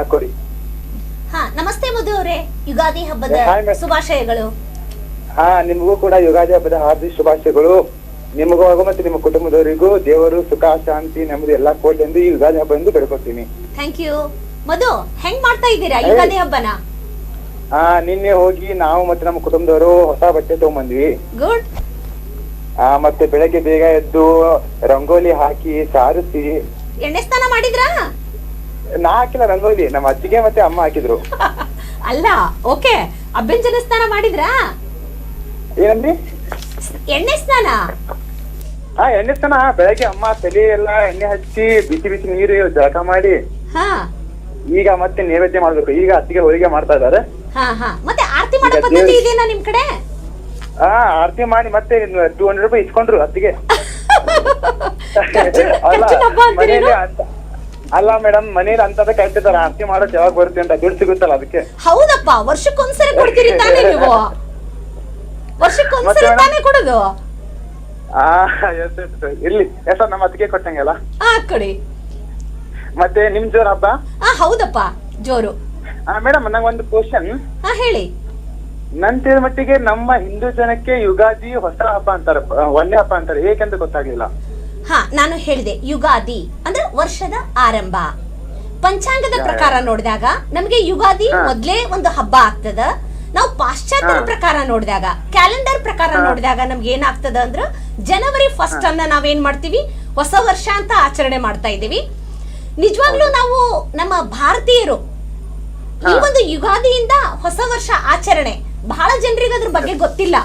ಕೊಡಿ. ನಮಸ್ತೆ ಮಧು ಅವರೇ, ಯುಗಾದಿ ಹಬ್ಬದ ಶುಭಾಶಯಗಳು. ನಿಮಗೂ ಕೂಡ ಯುಗಾದಿ ಹಬ್ಬದ ಹಾರ್ದಿಕ ಶುಭಾಶಯಗಳು. ನಿಮಗೂ ಹಾಗೂ ಮತ್ತೆ ನಿಮ್ಮ ಕುಟುಂಬದವರಿಗೂ ದೇವರು ಸುಖ ಶಾಂತಿ ನೆಮ್ಮದಿ ಎಲ್ಲಾ ಕೊಡ್ಲಿ ಎಂದು ಈ ಯುಗಾದಿ ಹಬ್ಬ ಎಂದು ಬೇಡ್ಕೊತೀನಿ. Thank you. ಮಧು, ಹೆಂಗ್ ಮಾಡ್ತಾ ಇದ್ದೀರಾ ಯುಗಾದಿ ಹಬ್ಬನ? ನಿನ್ನೆ ಹೋಗಿ ನಾವು ಮತ್ತೆ ನಮ್ಮ ಕುಟುಂಬದವರು ಹೊಸ ಬಟ್ಟೆ ತಗೊಂಡ್ಬಂದ್ವಿ. ಗುಡ್. ಮತ್ತೆ ಬೆಳಗ್ಗೆ ಬೇಗ ಎದ್ದು ರಂಗೋಲಿ ಹಾಕಿ ಸಾರಿಸಿ. ಎಣ್ಣೆ ಸ್ನಾನ ಮಾಡಿದ್ರಾ? ನಾ ಹಾಕಿಲ್ಲ ರಂಗೋಲಿ, ನಮ್ಮ ಅಜ್ಜಿಗೆ ಮತ್ತೆ ಅಮ್ಮ ಹಾಕಿದ್ರು. ಅಲ್ಲ, ಓಕೆ, ಅಭ್ಯಂಜನ ಸ್ನಾನ ಮಾಡಿದ್ರಾ? ಏನಂದ್ರಿ? ಎಣ್ಣೆ ಸ್ನಾನ? ಎಣ್ಣೆ ಸ್ನಾನ ಬೆಳಗ್ಗೆ ಅಮ್ಮ ತಲೆ ಎಲ್ಲ ಎಣ್ಣೆ ಹಚ್ಚಿ ಬಿಸಿ ಬಿಸಿ ನೀರು ಜಳಕ ಮಾಡಿ ಈಗ ಮತ್ತೆ ನೈವೇದ್ಯ ಮಾಡ್ಬೇಕು. ಈಗ ಅತ್ತಿಗೆ ಹೋಳಿಗೆ ಮಾಡ್ತಾ ಇದಾರೆ. ಮತ್ತೆ ಆರತಿ ಮಾಡೋ ಪದ್ಧತಿ ಇದೆನಾ ನಿಮ್ ಕಡೆ? ಆರತಿ ಮಾಡಿ ಮತ್ತೆ 200 ರೂಪಾಯಿ ಇಸ್ಕೊಂಡ್ರು ಅತ್ತಿಗೆ. ಅಲ್ಲ ಮೇಡಮ್, ಮನೇಲಿ ಅಂತದ ಕಟ್ಟಿದಾರ ಆರತಿ ಮಾಡೋದು ಯಾವಾಗ ಬರುತ್ತೆ ಅಂತ ದುಡ್ಡು ಸಿಗುತ್ತಲ್ಲ ಅದಕ್ಕೆ. ಹೌದಪ್ಪ, ವರ್ಷಕ್ಕೊಂದ್ಸರಿ ಕೊಡ್ತೀರಿ ತಾನೇ ನೀವು? ವರ್ಷಕ್ಕೊಂದ್ಸರಿ ತಾನೇ ಕೊಡೋದು? ಇರ್ಲಿ ಸರ್ ನಮ್ಮ ಅತ್ತಿಗೆ ಕೊಟ್ಟಂಗೆಲ್ಲ. ಕೊಡಿ. ಮತ್ತೆ ನಿಮ್ ಜೋರ್ ಹಬ್ಬ? ಹೌದಪ್ಪ, ಜೋರು. ಮೇಡಮ್ ನಂಗೊಂದು ಕ್ವಶನ್. ಹೇಳಿ. ನನ್ ತಿಳಿದ ಮಟ್ಟಿಗೆ ನಮ್ಮ ಹಿಂದೂ ಜನಕ್ಕೆ ಯುಗಾದಿ ಹೊಸ ಹಬ್ಬ ಅಂತಾರೆ, ಒಂದೇ ಹಬ್ಬ ಅಂತಾರೆ, ಏಕೆಂತ ಗೊತ್ತಾಗ್ಲಿಲ್ಲ. ನಾನು ಹೇಳಿದೆ, ಯುಗಾದಿ ಅಂದ್ರೆ ವರ್ಷದ ಆರಂಭ. ಪಂಚಾಂಗದ ಪ್ರಕಾರ ನೋಡಿದಾಗ ನಮಗೆ ಯುಗಾದಿ ಮೊದ್ಲೇ ಒಂದು ಹಬ್ಬ ಆಗ್ತದ. ನಾವು ಪಾಶ್ಚಾತ್ಯರ ಪ್ರಕಾರ ನೋಡಿದಾಗ, ಕ್ಯಾಲೆಂಡರ್ ಪ್ರಕಾರ ನೋಡಿದಾಗ ನಮ್ಗೆ ಏನಾಗ್ತದ ಅಂದ್ರ ಜನವರಿ 1 ಅನ್ನ ನಾವೇನ್ ಮಾಡ್ತೀವಿ, ಹೊಸ ವರ್ಷ ಅಂತ ಆಚರಣೆ ಮಾಡ್ತಾ ಇದೀವಿ. ನಿಜವಾಗ್ಲೂ ನಾವು ನಮ್ಮ ಭಾರತೀಯರು ಈ ಒಂದು ಯುಗಾದಿಯಿಂದ ಹೊಸ ವರ್ಷ ಆಚರಣೆ, ಬಹಳ ಜನರಿಗೆ ಅದ್ರ ಬಗ್ಗೆ ಗೊತ್ತಿಲ್ಲ.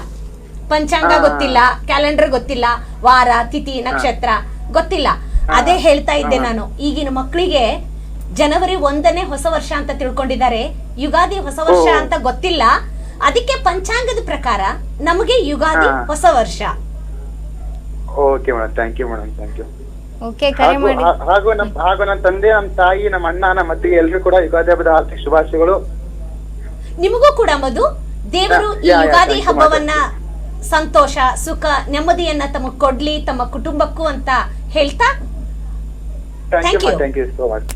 ಪಂಚಾಂಗ ಗೊತ್ತಿಲ್ಲ, ಕ್ಯಾಲೆಂಡರ್ ಗೊತ್ತಿಲ್ಲ, ವಾರ ತಿಥಿ ನಕ್ಷತ್ರ ಗೊತ್ತಿಲ್ಲ. ಅದೇ ಹೇಳ್ತಾ ಇದ್ದೆ ನಾನು, ಈಗಿನ ಮಕ್ಕಳಿಗೆ ಜನವರಿ 1ನೇ ಹೊಸ ವರ್ಷ ಅಂತ ತಿಳ್ಕೊಂಡಿದ್ದಾರೆ, ಯುಗಾದಿ ಹೊಸ ವರ್ಷ ಅಂತ ಗೊತ್ತಿಲ್ಲ. ಅದಕ್ಕೆ ಪಂಚಾಂಗದ ಪ್ರಕಾರ ನಮಗೆ ಯುಗಾದಿ ಹೊಸ ವರ್ಷ. Okay madam, thank you madam, thank you. Okay, ಕರೆ ಮಾಡಿ. ಹಾಗೂ ನಮ್ಮ ತಂದೆ, ನಮ್ಮ ತಾಯಿ, ನಮ್ಮ ಅಣ್ಣ, ನಮ್ಮ ಅತ್ತಿಗೆ ಎಲ್ರು ಕೂಡ ಯುಗಾದಿ ಹಬ್ಬದ ಆರ್ಥಿಕ ಶುಭಾಶಯಗಳು. ನಿಮಗೂ ಕೂಡ ಮಧು, ದೇವರು ಈ ಯುಗಾದಿ ಹಬ್ಬವನ್ನ ಸಂತೋಷ, ಸುಖ, ನೆಮ್ಮದಿಯನ್ನ ತಮಗ್ ಕೊಡ್ಲಿ, ತಮ್ಮ ಕುಟುಂಬಕ್ಕೂ ಅಂತ ಹೇಳ್ತಾ ಥ್ಯಾಂಕ್ ಯು ಸೋ ಮಚ್.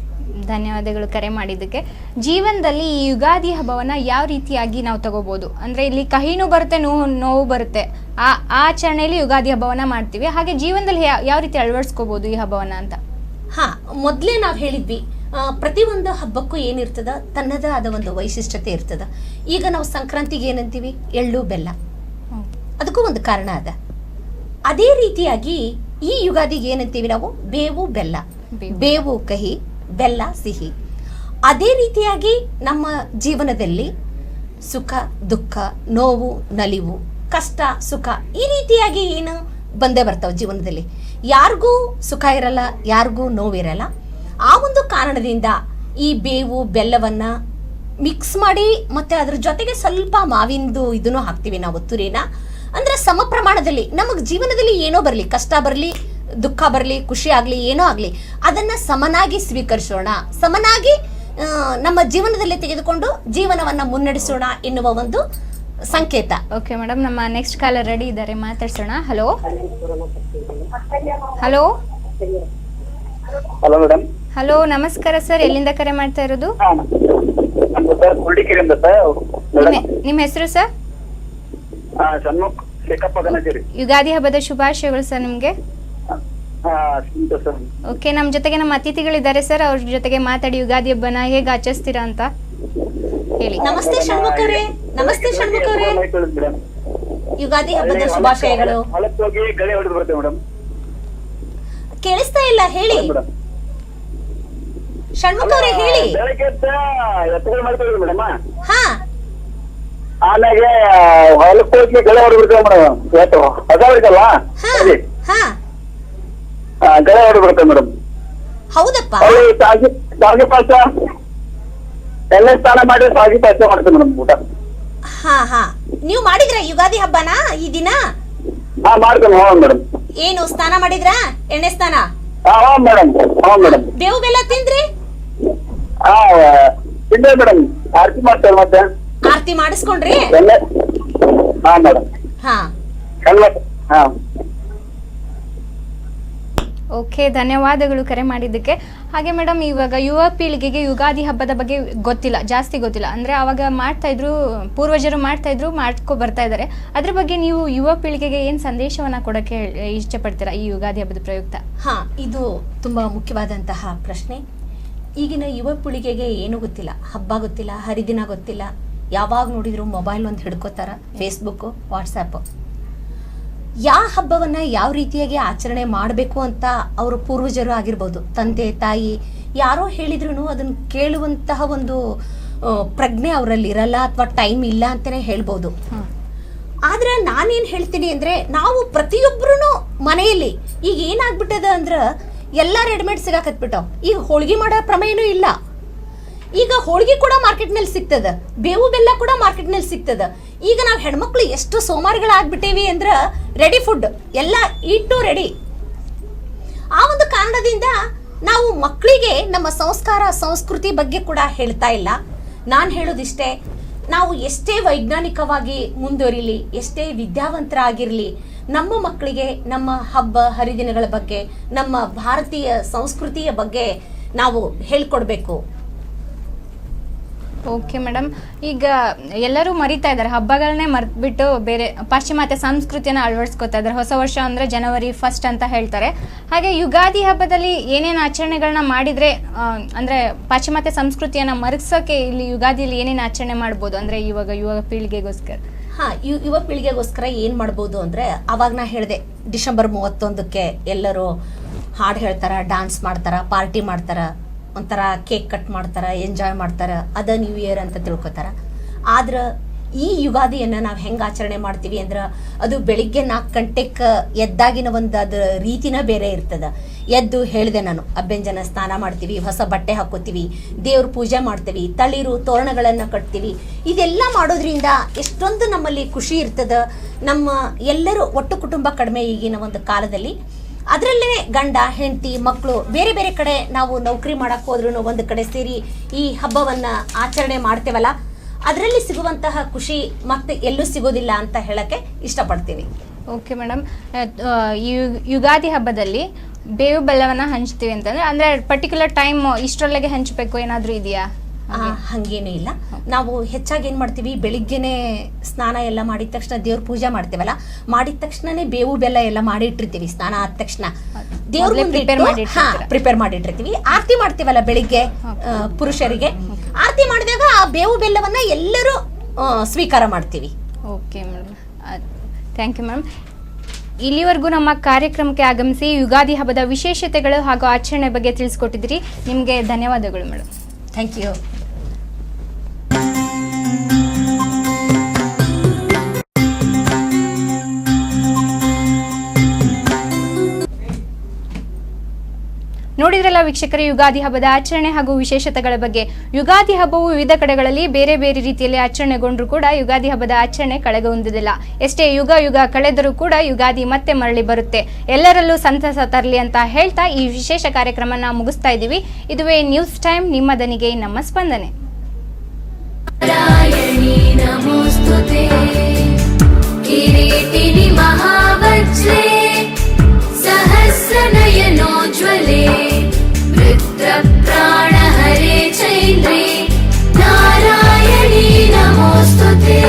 ಧನ್ಯವಾದಗಳು ಕರೆ ಮಾಡಿದ್ದಕ್ಕೆ. ಜೀವನದಲ್ಲಿ ಈ ಯುಗಾದಿ ಹಬ್ಬವನ್ನ ಯಾವ ರೀತಿಯಾಗಿ ನಾವು ತಗೋಬಹುದು ಅಂದ್ರೆ, ಇಲ್ಲಿ ಕಹಿನೂ ಬರುತ್ತೆ, ನೋವು ಬರುತ್ತೆ. ಆ ಆಚರಣೆಯಲ್ಲಿ ಯುಗಾದಿ ಹಬ್ಬವನ್ನ ಮಾಡ್ತೀವಿ. ಹಾಗೆ ಜೀವನದಲ್ಲಿ ಯಾವ ರೀತಿ ಅಳವಡಿಸ್ಕೋಬಹುದು ಈ ಹಬ್ಬವನ್ನ ಅಂತ? ಮೊದ್ಲೇ ನಾವ್ ಹೇಳಿದ್ವಿ, ಪ್ರತಿಯೊಂದು ಹಬ್ಬಕ್ಕೂ ಏನಿರ್ತದ ತನ್ನದ ಆದ ಒಂದು ವೈಶಿಷ್ಟ್ಯತೆ ಇರ್ತದ. ಈಗ ನಾವು ಸಂಕ್ರಾಂತಿಗೆ ಏನಂತೀವಿ, ಎಳ್ಳು ಬೆಲ್ಲ, ಅದಕ್ಕೂ ಒಂದು ಕಾರಣ ಅದ. ಅದೇ ರೀತಿಯಾಗಿ ಈ ಯುಗಾದಿಗೆ ಏನಂತೀವಿ ನಾವು, ಬೇವು ಬೆಲ್ಲ. ಬೇವು ಕಹಿ, ಬೆಲ್ಲ ಸಿಹಿ. ಅದೇ ರೀತಿಯಾಗಿ ನಮ್ಮ ಜೀವನದಲ್ಲಿ ಸುಖ ದುಃಖ, ನೋವು ನಲಿವು, ಕಷ್ಟ ಸುಖ, ಈ ರೀತಿಯಾಗಿ ಏನು ಬಂದೇ ಬರ್ತಾವ ಜೀವನದಲ್ಲಿ. ಯಾರಿಗೂ ಸುಖ ಇರಲ್ಲ, ಯಾರಿಗೂ ನೋವಿರಲ್ಲ. ಆ ಒಂದು ಕಾರಣದಿಂದ ಈ ಬೇವು ಬೆಲ್ಲವನ್ನ ಮಿಕ್ಸ್ ಮಾಡಿ, ಮತ್ತೆ ಅದ್ರ ಜೊತೆಗೆ ಸ್ವಲ್ಪ ಮಾವಿಂದು ಇದನ್ನು ಹಾಕ್ತಿವಿ ನಾವು, ತುರಿನ. ಅಂದ್ರೆ ಸಮ ಪ್ರಮಾಣದಲ್ಲಿ ನಮಗ್ ಜೀವನದಲ್ಲಿ ಏನೋ ಬರ್ಲಿ, ಕಷ್ಟ ಬರ್ಲಿ, ದುಃಖ ಬರ್ಲಿ, ಖುಷಿ ಆಗ್ಲಿ, ಏನೋ ಆಗ್ಲಿ, ಅದನ್ನ ಸಮನಾಗಿ ಸ್ವೀಕರಿಸೋಣ, ಸಮನಾಗಿ ನಮ್ಮ ಜೀವನದಲ್ಲಿ ತೆಗೆದುಕೊಂಡು ಜೀವನವನ್ನ ಮುನ್ನಡೆಸೋಣ ಎನ್ನುವ ಒಂದು ಸಂಕೇತ. ಓಕೆ ಮೇಡಮ್, ನಮ್ಮ ನೆಕ್ಸ್ಟ್ ಕಾಲರ್ ರೆಡಿ ಇದ್ದಾರೆ, ಮಾತಾಡ್ಸೋಣ. Hello hello hello madam. Hello, ನಮಸ್ಕಾರ ಸರ್. ಎಲ್ಲಿಂದ ಕರೆ ಮಾಡ್ತಾ ಇರೋದು? ನಿಮ್ಮ ಹೆಸರು ಸರ್? ಯುಗಾದಿ ಹಬ್ಬದ ಶುಭಾಶಯಗಳು ಸರ್ ನಿಮ್ಗೆ. ಓಕೆ, ನಮ್ಮ ಜೊತೆಗೆ ನಮ್ಮ ಅತಿಥಿಗಳಿದ್ದಾರೆ ಸರ್, ಅವ್ರ ಜೊತೆಗೆ ಮಾತಾಡಿ ಯುಗಾದಿ ಹಬ್ಬನ ಹೇಗೆ ಆಚರಿಸ್ತೀರಾ ಅಂತ ಹೇಳಿ. ನಮಸ್ತೆ ಷಣ್ಮುಖರೇ. ನಮಸ್ತೆ ಷಣ್ಮುಖರೇ, ಯುಗಾದಿ ಹಬ್ಬದ ಶುಭಾಶಯಗಳು. ಕೇಳಿಸ್ತಾ ಇಲ್ಲ, ಹೇಳಿ ಷಣ್ಮುಖರೇ, ಹೇಳಿ. ಆಮೇಲೆ ಹೊಲಕ್ಕೆ ಹೋಗಿ ಗಳೆ ಹೊಡೆದ್ಬಿಡ್ತೇವೆ ಮೇಡಮ್. ಇವತ್ತು ಹೊಸ ವರ್ಷಲ್ಲ, ಗಳೆ ಹೊಡೆದ್ಬಿಡ್ತೇವೆ ಮೇಡಮ್. ಹೌದಪ್ಪ. ಶಾವಿಗೆ ಪಾಯಸ, ಎಣ್ಣೆ ಸ್ನಾನ ಮಾಡಿ ಶಾವಿಗೆ ಪಾಯಸ ಮಾಡ್ತೇವೆ ಮೇಡಮ್ ಊಟ. ನೀವು ಮಾಡಿದ್ರ ಯುಗಾದಿ ಹಬ್ಬನ ಈ ದಿನ? ಮಾಡ್ತೇನೆ. ಮೇಡಮ್, ಏನು ಸ್ನಾನ ಮಾಡಿದ್ರ? ಎಣ್ಣೆ ಸ್ನಾನ? ಮೇಡಮ್. ಮೇಡಮ್, ಬೇವು ಬೆಲ್ಲ ತಿಂದ್ರಿ? ತಿಂದೆ ಮೇಡಮ್. ಆರತಿ ಮಾಡ್ತೇವೆ, ಮತ್ತೆ ಆರತಿ ಮಾಡಿಸ್ಕೊಂಡ್ರಿ? ಮೇಡಮ್. ಓಕೆ, ಧನ್ಯವಾದಗಳು ಕರೆ ಮಾಡಿದ್ದಕ್ಕೆ. ಹಾಗೆ ಮೇಡಮ್, ಇವಾಗ ಯುವ ಪೀಳಿಗೆಗೆ ಯುಗಾದಿ ಹಬ್ಬದ ಬಗ್ಗೆ ಗೊತ್ತಿಲ್ಲ, ಜಾಸ್ತಿ ಗೊತ್ತಿಲ್ಲ. ಅಂದರೆ ಅವಾಗ ಮಾಡ್ತಾ ಇದ್ರು, ಪೂರ್ವಜರು ಮಾಡ್ತಾ ಇದ್ರು, ಮಾಡ್ಕೊ ಬರ್ತಾ ಇದ್ದಾರೆ. ಅದ್ರ ಬಗ್ಗೆ ನೀವು ಯುವ ಪೀಳಿಗೆಗೆ ಏನು ಸಂದೇಶವನ್ನ ಕೊಡೋಕ್ಕೆ ಇಷ್ಟಪಡ್ತೀರಾ ಈ ಯುಗಾದಿ ಹಬ್ಬದ ಪ್ರಯುಕ್ತ? ಇದು ತುಂಬಾ ಮುಖ್ಯವಾದಂತಹ ಪ್ರಶ್ನೆ. ಈಗಿನ ಯುವ ಪೀಳಿಗೆಗೆ ಏನು ಗೊತ್ತಿಲ್ಲ, ಹಬ್ಬ ಗೊತ್ತಿಲ್ಲ, ಹರಿದಿನ ಗೊತ್ತಿಲ್ಲ. ಯಾವಾಗ ನೋಡಿದ್ರು ಮೊಬೈಲ್ ಒಂದು ಹಿಡ್ಕೋತಾರ, ಫೇಸ್ಬುಕ್, ವಾಟ್ಸ್ಆ್ಯಪ್. ಯಾವ ಹಬ್ಬವನ್ನ ಯಾವ ರೀತಿಯಾಗಿ ಆಚರಣೆ ಮಾಡಬೇಕು ಅಂತ ಅವರು ಪೂರ್ವಜರು ಆಗಿರ್ಬೋದು, ತಂದೆ ತಾಯಿ ಯಾರೋ ಹೇಳಿದ್ರು ಅದನ್ನ ಕೇಳುವಂತಹ ಒಂದು ಪ್ರಜ್ಞೆ ಅವರಲ್ಲಿ ಇರಲ್ಲ, ಅಥವಾ ಟೈಮ್ ಇಲ್ಲ ಅಂತಾನೆ ಹೇಳ್ಬೋದು. ಆದ್ರೆ ನಾನೇನ್ ಹೇಳ್ತೀನಿ ಅಂದ್ರೆ, ನಾವು ಪ್ರತಿಯೊಬ್ಬರು ಮನೆಯಲ್ಲಿ ಈಗ ಏನಾಗ್ಬಿಟ್ಟದ ಅಂದ್ರ ಎಲ್ಲ ರೆಡಿಮೇಡ್ ಸಿಗಾಕತ್ಬಿಟ್ಟಾವ್. ಈಗ ಹೋಳಿಗೆ ಮಾಡೋ ಪ್ರಮೇಯನೂ ಇಲ್ಲ. ಈಗ ಹೋಳಿಗೆ ಕೂಡ ಮಾರ್ಕೆಟ್ ನಲ್ಲಿ ಸಿಗ್ತದ, ಬೇವು ಬೆಲ್ಲ ಕೂಡ ಮಾರ್ಕೆಟ್ ನಲ್ಲಿ ಸಿಗ್ತದ. ಈಗ ನಾವ್ ಹೆಣ್ಮಕ್ಳು ಎಷ್ಟು ಸೋಮಾರಿಗಳಾಗ್ಬಿಟ್ಟೇವಿ ಅಂದ್ರ ರೆಡಿ ಫುಡ್ ಎಲ್ಲ ಇಟ್ಟು ರೆಡಿ. ಆ ಒಂದು ಕಾರಣದಿಂದ ನಾವು ಮಕ್ಕಳಿಗೆ ನಮ್ಮ ಸಂಸ್ಕಾರ ಸಂಸ್ಕೃತಿ ಬಗ್ಗೆ ಕೂಡ ಹೇಳ್ತಾ ಇಲ್ಲ. ನಾನು ಹೇಳೋದಿಷ್ಟೇ, ನಾವು ಎಷ್ಟೇ ವೈಜ್ಞಾನಿಕವಾಗಿ ಮುಂದುವರಿಲಿ, ಎಷ್ಟೇ ವಿದ್ಯಾವಂತರಾಗಿರ್ಲಿ, ನಮ್ಮ ಮಕ್ಕಳಿಗೆ ನಮ್ಮ ಹಬ್ಬ ಹರಿದಿನಗಳ ಬಗ್ಗೆ, ನಮ್ಮ ಭಾರತೀಯ ಸಂಸ್ಕೃತಿಯ ಬಗ್ಗೆ ನಾವು ಹೇಳ್ಕೊಡ್ಬೇಕು. ಓಕೆ ಮೇಡಮ್, ಈಗ ಎಲ್ಲರೂ ಮರಿತಾ ಇದ್ದಾರೆ, ಹಬ್ಬಗಳನ್ನೇ ಮರೆತುಬಿಟ್ಟು ಬೇರೆ ಪಾಶ್ಚಿಮಾತ್ಯ ಸಂಸ್ಕೃತಿಯನ್ನು ಅಳವಡಿಸ್ಕೊತಾ ಇದ್ದಾರೆ. ಹೊಸ ವರ್ಷ ಅಂದರೆ ಜನವರಿ 1 ಅಂತ ಹೇಳ್ತಾರೆ. ಹಾಗೆ ಯುಗಾದಿ ಹಬ್ಬದಲ್ಲಿ ಏನೇನು ಆಚರಣೆಗಳನ್ನ ಮಾಡಿದರೆ ಅಂದರೆ ಪಾಶ್ಚಿಮಾತ್ಯ ಸಂಸ್ಕೃತಿಯನ್ನು ಮರೆಸೋಕ್ಕೆ ಇಲ್ಲಿ ಯುಗಾದಿಯಲ್ಲಿ ಏನೇನು ಆಚರಣೆ ಮಾಡ್ಬೋದು ಅಂದರೆ ಇವಾಗ ಯುವ ಪೀಳಿಗೆಗೋಸ್ಕರ? ಯುವ ಪೀಳಿಗೆಗೋಸ್ಕರ ಏನು ಮಾಡ್ಬೋದು ಅಂದರೆ, ಅವಾಗ ನಾ ಹೇಳಿದೆ ಡಿಸೆಂಬರ್ 31ಕ್ಕೆ ಎಲ್ಲರೂ ಹಾಡು ಹೇಳ್ತಾರೆ, ಡ್ಯಾನ್ಸ್ ಮಾಡ್ತಾರೆ, ಪಾರ್ಟಿ ಮಾಡ್ತಾರೆ, ಒಂಥರ ಕೇಕ್ ಕಟ್ ಮಾಡ್ತಾರೆ, ಎಂಜಾಯ್ ಮಾಡ್ತಾರೆ, ಅದ ನ್ಯೂ ಇಯರ್ ಅಂತ ತಿಳ್ಕೊತಾರೆ. ಆದ್ರೆ ಈ ಯುಗಾದಿಯನ್ನು ನಾವು ಹೆಂಗೆ ಆಚರಣೆ ಮಾಡ್ತೀವಿ ಅಂದ್ರೆ, ಅದು ಬೆಳಿಗ್ಗೆ 4 ಗಂಟೆಗೆ ಎದ್ದಾಗಿನ ಒಂದು ಅದ್ರ ರೀತಿನ ಬೇರೆ ಇರ್ತದೆ. ಎದ್ದು ಹೇಳಿದೆ ನಾನು, ಅಭ್ಯಂಜನ ಸ್ನಾನ ಮಾಡ್ತೀವಿ, ಹೊಸ ಬಟ್ಟೆ ಹಾಕೋತೀವಿ, ದೇವ್ರ ಪೂಜೆ ಮಾಡ್ತೀವಿ, ತಳಿರು ತೋರಣಗಳನ್ನು ಕಟ್ತೀವಿ. ಇದೆಲ್ಲ ಮಾಡೋದ್ರಿಂದ ಎಷ್ಟೊಂದು ನಮ್ಮಲ್ಲಿ ಖುಷಿ ಇರ್ತದೆ. ನಮ್ಮ ಎಲ್ಲರೂ ಒಟ್ಟು ಕುಟುಂಬ ಕಡಿಮೆ ಈಗಿನ ಒಂದು ಕಾಲದಲ್ಲಿ. ಅದರಲ್ಲೇ ಗಂಡ ಹೆಂಡತಿ ಮಕ್ಕಳು ಬೇರೆ ಬೇರೆ ಕಡೆ ನಾವು ನೌಕರಿ ಮಾಡಕ್ಕೆ ಹೋದ್ರೂ ಒಂದು ಕಡೆ ಸೇರಿ ಈ ಹಬ್ಬವನ್ನು ಆಚರಣೆ ಮಾಡ್ತೇವಲ್ಲ, ಅದರಲ್ಲಿ ಸಿಗುವಂತಹ ಖುಷಿ ಮತ್ತೆ ಎಲ್ಲೂ ಸಿಗೋದಿಲ್ಲ ಅಂತ ಹೇಳಕ್ಕೆ ಇಷ್ಟಪಡ್ತೀವಿ. ಓಕೆ ಮೇಡಮ್, ಯುಗಾದಿ ಹಬ್ಬದಲ್ಲಿ ಬೇವು ಬೆಲ್ಲವನ್ನು ಹಂಚ್ತೀವಿ ಅಂತಂದ್ರೆ ಅಂದರೆ ಪರ್ಟಿಕ್ಯುಲರ್ ಟೈಮ್ ಇಷ್ಟರೊಳಗೆ ಹಂಚಬೇಕು ಏನಾದರೂ ಇದೆಯಾ? ಹಂಗೇನೂ ಇಲ್ಲ. ನಾವು ಹೆಚ್ಚಾಗಿ ಏನು ಮಾಡ್ತೀವಿ, ಬೆಳಿಗ್ಗೆನೆ ಸ್ನಾನ ಎಲ್ಲ ಮಾಡಿದ ತಕ್ಷಣ ದೇವ್ರ ಪೂಜೆ ಮಾಡ್ತೇವಲ್ಲ, ಮಾಡಿದ ತಕ್ಷಣನೇ ಬೇವು ಬೆಲ್ಲ ಎಲ್ಲ ಮಾಡಿ ಇಟ್ಟಿರ್ತೀವಿ. ಸ್ನಾನ ಆದ ತಕ್ಷಣ ದೇವ್ರ ಪ್ರಿಪೇರ್ ಮಾಡಿಟ್ಟಿರ್ತೀವಿ. ಆರತಿ ಮಾಡ್ತೀವಲ್ಲ ಬೆಳಿಗ್ಗೆ ಪುರುಷರಿಗೆ, ಆರತಿ ಮಾಡಿದಾಗ ಆ ಬೇವು ಬೆಲ್ಲವನ್ನ ಎಲ್ಲರೂ ಸ್ವೀಕಾರ ಮಾಡ್ತೀವಿ. Okay madam, thank you ma'am. ಇಲ್ಲಿವರೆಗೂ ನಮ್ಮ ಕಾರ್ಯಕ್ರಮಕ್ಕೆ ಆಗಮಿಸಿ ಯುಗಾದಿ ಹಬ್ಬದ ವಿಶೇಷತೆಗಳು ಹಾಗೂ ಆಚರಣೆ ಬಗ್ಗೆ ತಿಳಿಸ್ಕೊಟ್ಟಿದ್ದೀರಿ. ನಿಮಗೆ ಧನ್ಯವಾದಗಳು ಮೇಡಮ್. Thank you. ನೋಡಿದ್ರಲ್ಲ ವೀಕ್ಷಕರೇ, ಯುಗಾದಿ ಹಬ್ಬದ ಆಚರಣೆ ಹಾಗೂ ವಿಶೇಷತೆಗಳ ಬಗ್ಗೆ. ಯುಗಾದಿ ಹಬ್ಬವು ವಿವಿಧ ಕಡೆಗಳಲ್ಲಿ ಬೇರೆ ಬೇರೆ ರೀತಿಯಲ್ಲಿ ಆಚರಣೆಗೊಂಡ್ರೂ ಕೂಡ ಯುಗಾದಿ ಹಬ್ಬದ ಆಚರಣೆ ಕಳೆಗುಂದುವುದಿಲ್ಲ. ಎಷ್ಟೇ ಯುಗ ಕಳೆದರೂ ಕೂಡ ಯುಗಾದಿ ಮತ್ತೆ ಮರಳಿ ಬರುತ್ತೆ. ಎಲ್ಲರಲ್ಲೂ ಸಂತಸ ತರಲಿ ಅಂತ ಹೇಳ್ತಾ ಈ ವಿಶೇಷ ಕಾರ್ಯಕ್ರಮನ ಮುಗಿಸ್ತಾ ಇದ್ದೀವಿ. ಇದುವೇ ನ್ಯೂಸ್ ಟೈಮ್, ನಿಮ್ಮ ದನಿಗೆ ನಮ್ಮ ಸ್ಪಂದನೆ. ನಾರಾಯಣಿ ನಮೋಸ್ತುತೆ, ಕಿರೀಟಿನಿ ಮಹಾವಜ್ರೆ, सहस्रनयनोज्ज्वले, वृत्रप्राणहरे चैन्द्रे, नारायणी नमोस्तुते.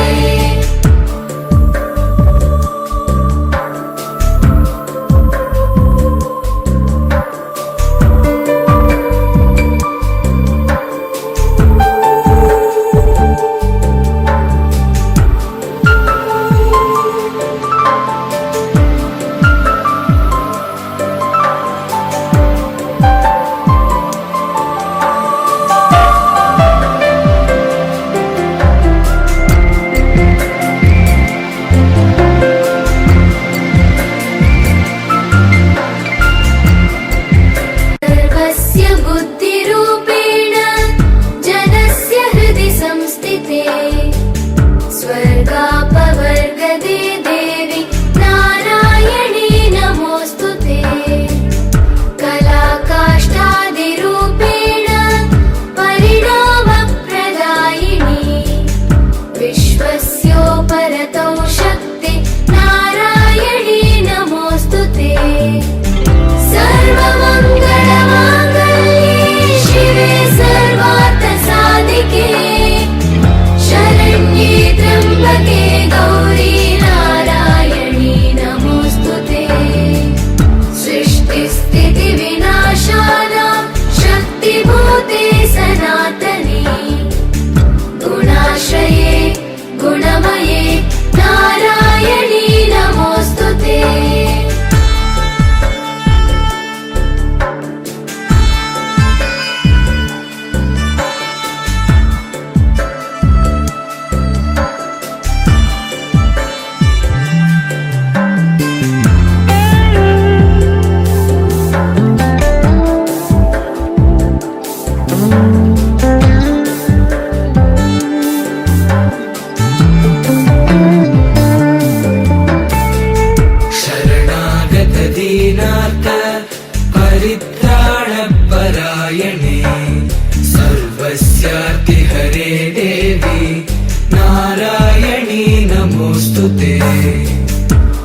नमोस्तुते,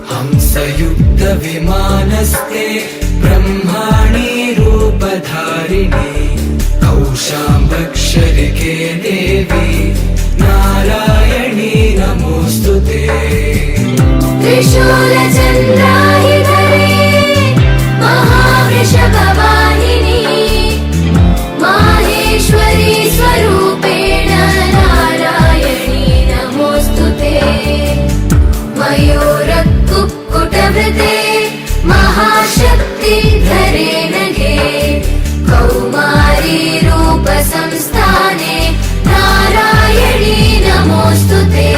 हंस ब्रह्माणि रूपधारिणि कौशाम्बक्षरिके देवी नारायणी नमोऽस्तुते त्रिशूलचन्द्रायुधरे महावृषभवाहिनी माहेश्वरी स्वरूपेण नारायणी नमोऽस्तुते मयूरकुक्कुटवृते महाशक्तिधरे नगे कौमारी रूपसंस्थाने नारायणी नमोऽस्तुते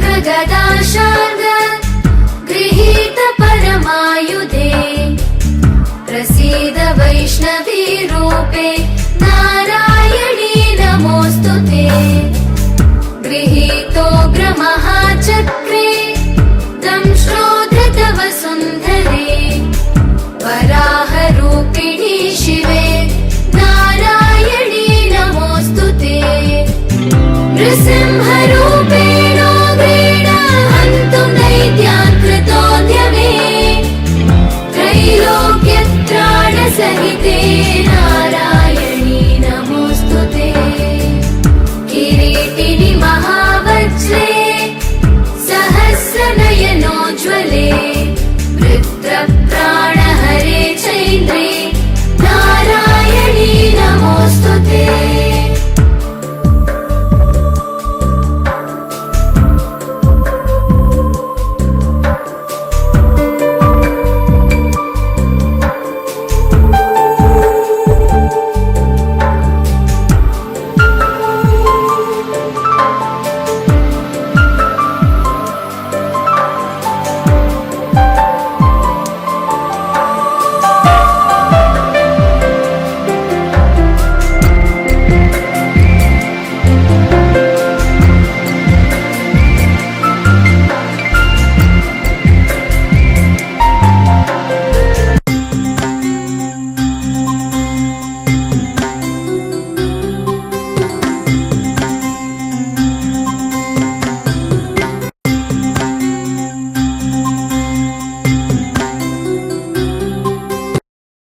शङ्खचक्रगदाशार्ग गृहीत परमायुधे प्रसीद वैष्णवी रूपे नारायणी नमोऽस्तुते गृहीतोग्रमहाचक्रे दंश्रोधृतव सुन्दरे वराहरूपिणी शिवे नारायणी नमोऽस्तुते नृसिंहरूपेणोग्रेण हन्तुं दैत्यान् कृतोद्यमे त्रैलोक्यत्राणसहिते नारायणी